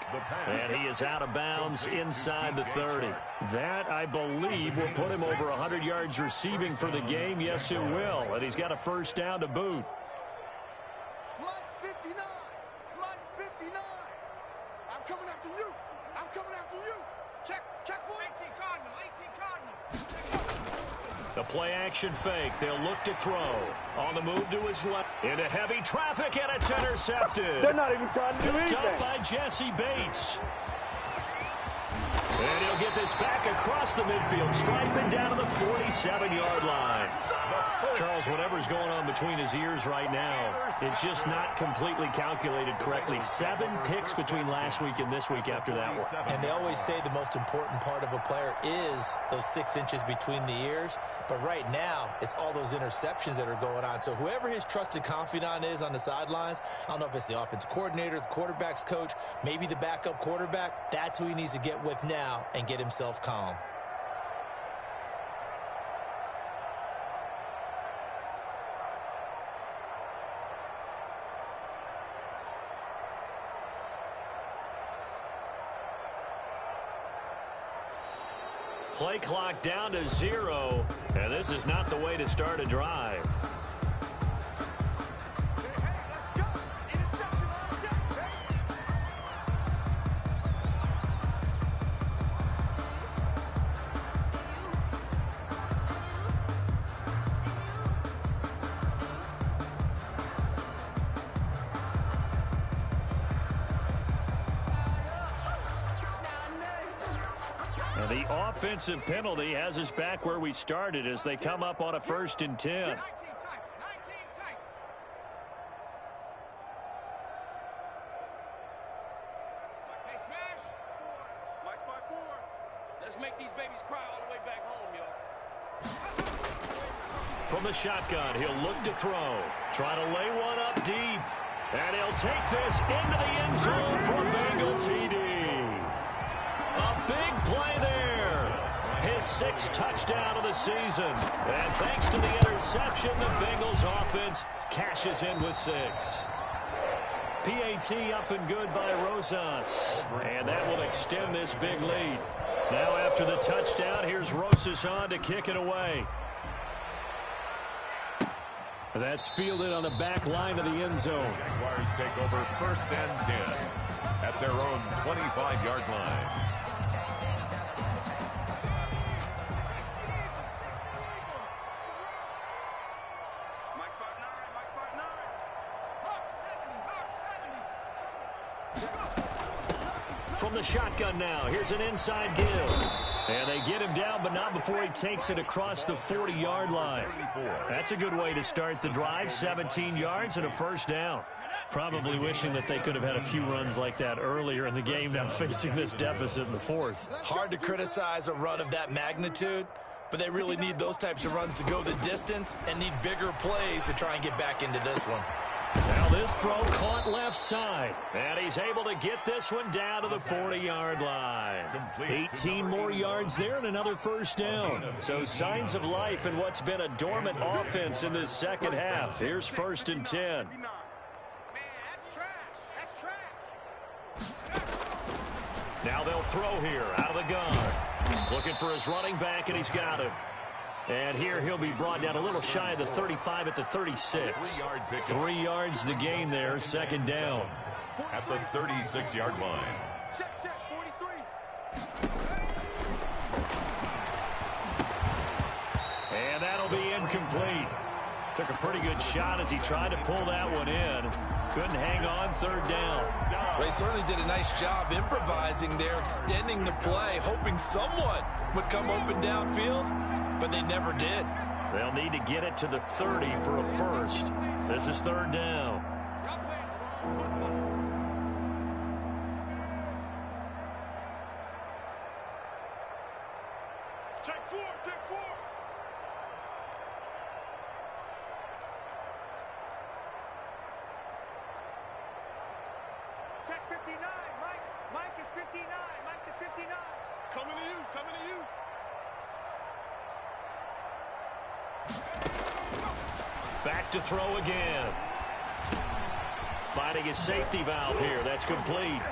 Speaker 17: And he is out of bounds inside the 30. That, I believe, will put him over 100 yards receiving for the game. Yes, it will. And he's got a first down to boot.
Speaker 20: Lights 59. Lights 59. I'm coming after you. I'm coming after you. Check, check for 18 Cardinal, 18 Cardinal.
Speaker 17: The play action fake. They'll look to throw. On the move to his left. Into heavy traffic, and it's intercepted.
Speaker 20: They're not even trying to do anything.
Speaker 17: Dumped by Jesse Bates. And he'll get this back across the midfield, striping down to the 47-yard line. Charles, whatever's going on between his ears right now, it's just not completely calculated correctly. 7 picks between last week and this week after that one.
Speaker 19: And they always say the most important part of a player is those 6 inches between the ears. But right now, it's all those interceptions that are going on. So whoever his trusted confidant is on the sidelines, I don't know if it's the offensive coordinator, the quarterback's coach, maybe the backup quarterback, that's who he needs to get with now and get himself calm.
Speaker 17: Play clock down to 0, and this is not the way to start a drive. And the offensive penalty has us back where we started as they come up on a 1st and 10.
Speaker 21: Let's make these babies cry all the way back home, yo.
Speaker 17: From the shotgun, he'll look to throw. Try to lay one up deep. And he'll take this into the end zone for Bengal TD. A big play there. His 6th touchdown of the season. And thanks to the interception, the Bengals offense cashes in with 6. PAT up and good by Rosas. And that will extend this big lead. Now after the touchdown, here's Rosas on to kick it away. That's fielded on the back line of the end zone.
Speaker 18: Jaguars take over 1st and 10 at their own 25-yard line.
Speaker 17: From the shotgun now, here's an inside give. And they get him down, but not before he takes it across the 40-yard line. That's a good way to start the drive, 17 yards and a 1st down. Probably wishing that they could have had a few runs like that earlier in the game, now facing this deficit in the 4th.
Speaker 19: Hard to criticize a run of that magnitude, but they really need those types of runs to go the distance and need bigger plays to try and get back into this one.
Speaker 17: Now this throw caught left side, and he's able to get this one down to the 40-yard line. 18 more yards there and another 1st down. So signs of life in what's been a dormant offense in this 2nd half. Here's 1st and 10. Now they'll throw here out of the gun. Looking for his running back, and he's got him. And here he'll be brought down a little shy of the 35 at the 36. 3 yards the gain there, 2nd down.
Speaker 18: At the 36-yard line.
Speaker 20: Check, 43.
Speaker 17: And that'll be incomplete. Took a pretty good shot as he tried to pull that one in. Couldn't hang on, 3rd down.
Speaker 19: Well, he certainly did a nice job improvising there, extending the play, hoping someone would come open downfield, but they never did.
Speaker 17: They'll need to get it to the 30 for a 1st. This is 3rd down.
Speaker 20: Take 4. Check 59. Mike is 59. Mike to 59. Coming to you.
Speaker 17: Back to throw again. Finding his safety valve here. That's complete.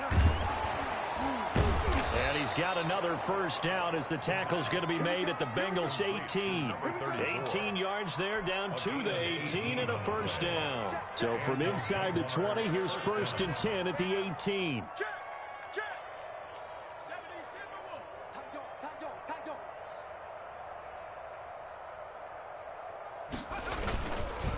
Speaker 17: And he's got another 1st down as the tackle's going to be made at the Bengals 18. 18 yards there, down to the 18 and a 1st down. So from inside the 20, here's 1st and 10 at the 18.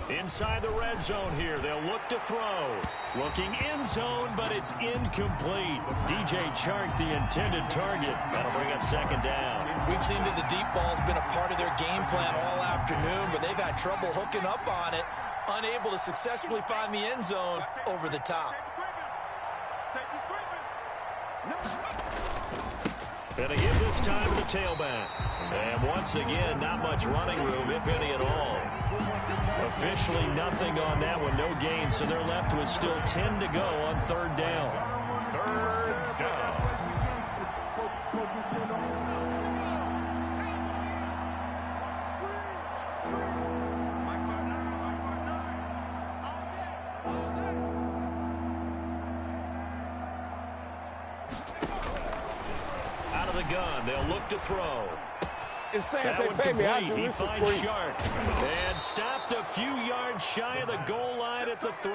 Speaker 17: Inside the red zone here, they'll look to throw. Looking end zone, but it's incomplete. DJ Chark, the intended target. That'll bring up 2nd down.
Speaker 19: We've seen that the deep ball's been a part of their game plan all afternoon, but they've had trouble hooking up on it, unable to successfully find the end zone over the top.
Speaker 17: And again this time to the tailback. And once again, not much running room, if any at all. Officially nothing on that one, no gain, so they're left with still 10 to go on 3rd down.
Speaker 18: 3rd down.
Speaker 17: Out of the gun, they'll look to throw.
Speaker 20: is saying
Speaker 17: that
Speaker 20: they
Speaker 17: one
Speaker 20: pay me, I
Speaker 17: complete.
Speaker 20: do
Speaker 17: He
Speaker 20: this for
Speaker 17: finds
Speaker 20: free.
Speaker 17: Sharp and stopped a few yards shy of the goal line at the 3.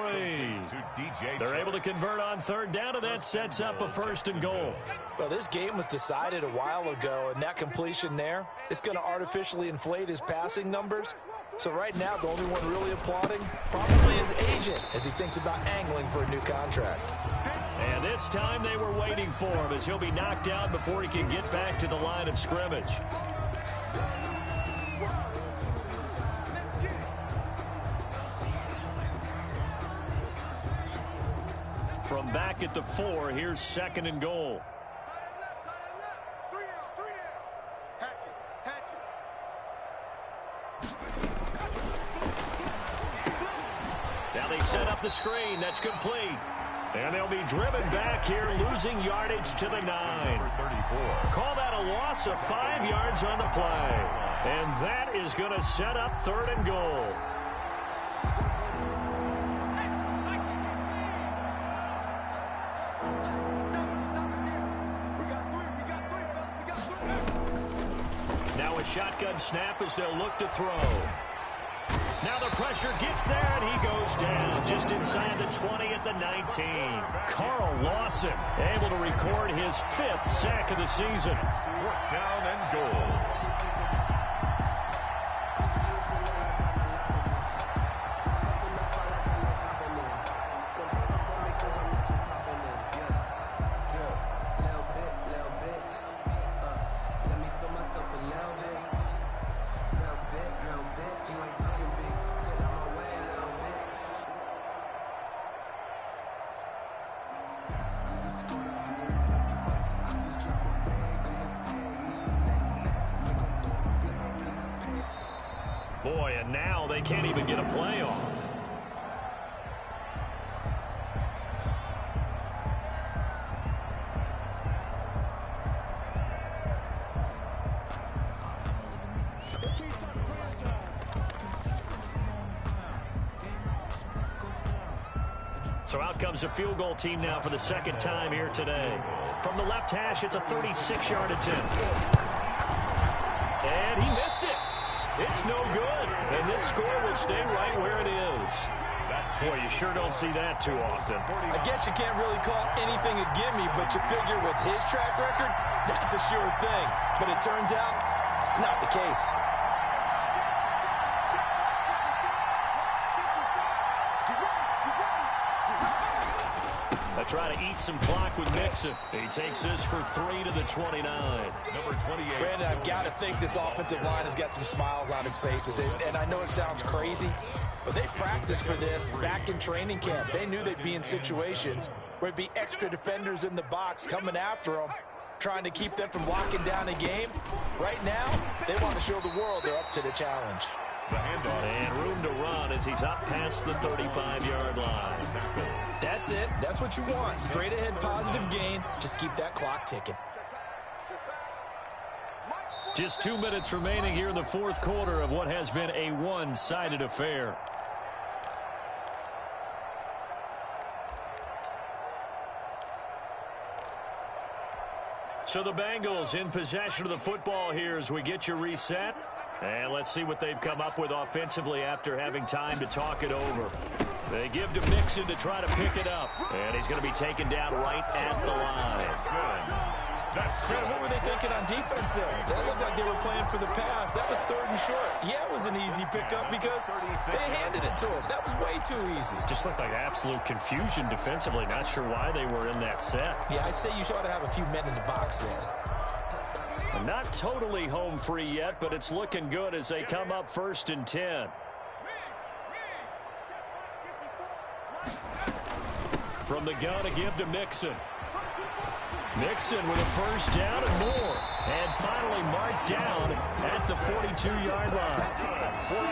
Speaker 17: They're able to convert on third down, and that sets up a 1st and goal.
Speaker 19: Well, this game was decided a while ago, and that completion there, it's going to artificially inflate his passing numbers. So right now, the only one really applauding probably his agent as he thinks about angling for a new contract.
Speaker 17: And this time they were waiting for him as he'll be knocked out before he can get back to the line of scrimmage. From back at the 4, here's 2nd and goal. Now they set up the screen. That's complete. And they'll be driven back here, losing yardage to the 9. Call that a loss of 5 yards on the play. And that is going to set up 3rd and goal. Now a shotgun snap as they'll look to throw. Now the pressure gets there, and he goes down just inside the 20 at the 19. Carl Lawson able to record his 5th sack of the season.
Speaker 18: 4th down and goal.
Speaker 17: Boy, and now they can't even get a playoff. So out comes a field goal team now for the 2nd time here today. From the left hash, it's a 36-yard attempt. And he missed it. It's no good, and this score will stay right where it is. Boy, you sure don't see that too often.
Speaker 19: I guess you can't really call anything a gimme, but you figure with his track record, that's a sure thing. But it turns out it's not the case.
Speaker 17: They try to eat some clock with Mixon. He takes this for 3 to the 29.
Speaker 18: Number 28.
Speaker 19: Brandon, I've got to think this offensive line has got some smiles on its faces. And I know it sounds crazy, but they practiced for this back in training camp. They knew they'd be in situations where it'd be extra defenders in the box coming after them, trying to keep them from locking down a game. Right now, they want to show the world they're up to the challenge.
Speaker 18: The handoff.
Speaker 17: And room to run as he's up past the 35-yard line.
Speaker 19: That's it. That's what you want. Straight ahead positive gain. Just keep that clock ticking.
Speaker 17: Just 2 minutes remaining here in the 4th quarter of what has been a one-sided affair. So the Bengals in possession of the football here as we get you reset. And let's see what they've come up with offensively after having time to talk it over. They give to Mixon to try to pick it up. And he's going to be taken down right at the line.
Speaker 18: That's good.
Speaker 19: What were they thinking on defense there? That looked like they were playing for the pass. That was 3rd and short. Yeah, it was an easy pickup because they handed it to him. That was way too easy.
Speaker 17: Just looked like absolute confusion defensively. Not sure why they were in that set.
Speaker 19: Yeah, I'd say you should have a few men in the box there.
Speaker 17: Not totally home free yet, but it's looking good as they come up 1st and 10. From the gun to give to Mixon. Mixon with a 1st down and more. And finally marked down at the 42-yard line.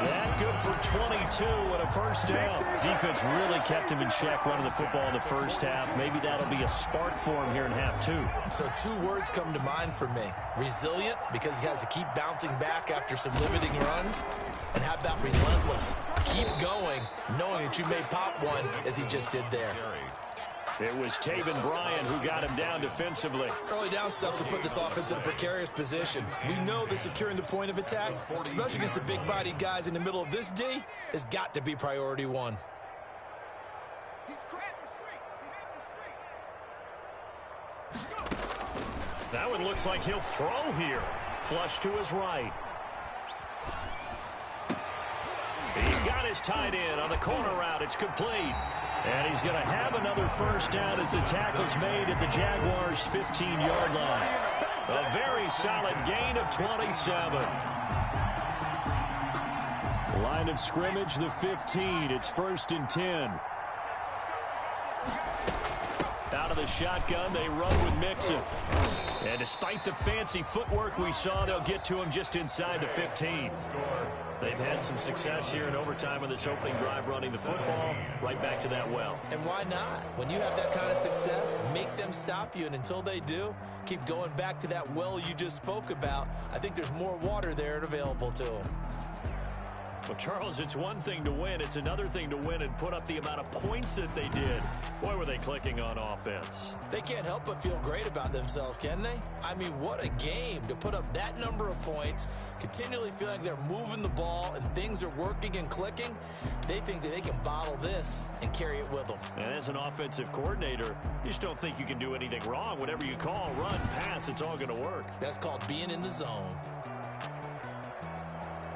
Speaker 17: That good for 22 and a 1st down. Defense really kept him in check running the football in the 1st half. Maybe that'll be a spark for him here in half 2.
Speaker 19: So 2 words come to mind for me. Resilient, because he has to keep bouncing back after some limiting runs. And how about relentless? Keep going, knowing that you may pop one as he just did there.
Speaker 17: It was Taven Bryan who got him down defensively.
Speaker 19: Early down stuff to put this offense in a precarious position. We know that securing the point of attack, especially against the big-bodied guys in the middle of this D, has got to be priority one.
Speaker 17: That one looks like he'll throw here. Flush to his right. He's got his tight end on the corner route. It's complete. And he's going to have another first down as the tackle's made at the Jaguars' 15-yard line. A very solid gain of 27. Line of scrimmage, the 15. It's 1st and 10. Out of the shotgun, they run with Mixon. And despite the fancy footwork we saw, they'll get to him just inside the 15. They've had some success here in overtime on this opening drive running the football right back to that well.
Speaker 19: And why not? When you have that kind of success, make them stop you. And until they do, keep going back to that well you just spoke about. I think there's more water there and available to them.
Speaker 17: Well, Charles, it's one thing to win. It's another thing to win and put up the amount of points that they did. Boy, were they clicking on offense.
Speaker 19: They can't help but feel great about themselves, can they? I mean, what a game to put up that number of points, continually feel like they're moving the ball and things are working and clicking. They think that they can bottle this and carry it with them.
Speaker 17: And as an offensive coordinator, you just don't think you can do anything wrong. Whatever you call, run, pass, it's all going to work.
Speaker 19: That's called being in the zone.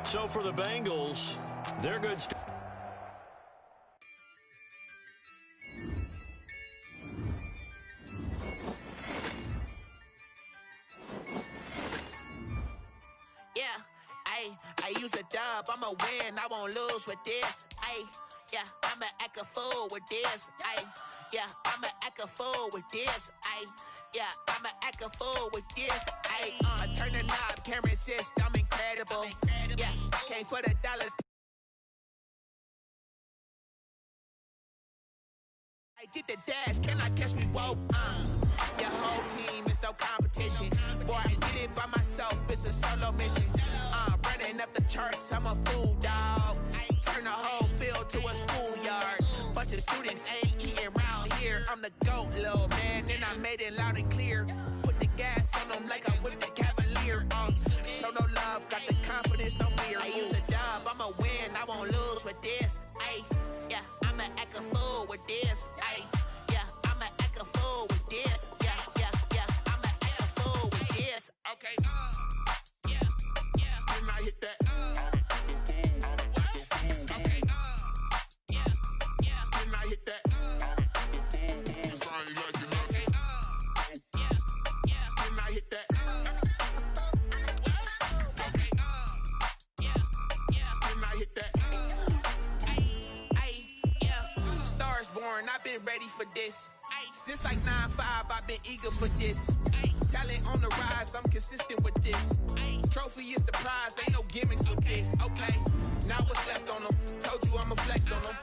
Speaker 17: So for the Bengals, they're good.
Speaker 3: Yeah, I use a dub, I'ma win, I won't lose with this. Yeah, I'ma act a fool with this. Yeah, I'ma act a fool with this. Yeah, I'ma act a fool with this. I turn the knob, can't resist, I'm incredible. Yeah, came for the dollars. I did the dash, can I catch me? Whoa, your whole team is no competition. Boy, I did it by myself, it's a solo mission. Running up the charts, I'm a fool, dog. Turn the whole field to a schoolyard. Bunch of students ain't eating round here. I'm the GOAT, little man, and I made it loud and clear. Put the gas on them like I'm with the Cavalier. Show no love, got the confidence, no fear. I use a dub, I'ma win, I won't lose with this. Yeah, I'ma act a fool with this. Yeah, I'ma act a fool with this. Yeah, I'ma act a fool with this. Okay, yeah, when I hit that. I've been ready for this. Since like 9-5, I've been eager for this. Talent on the rise, I'm consistent with this. Trophy is the prize, ain't no gimmicks with this. Okay, now what's left on them? Told you I'ma flex on them.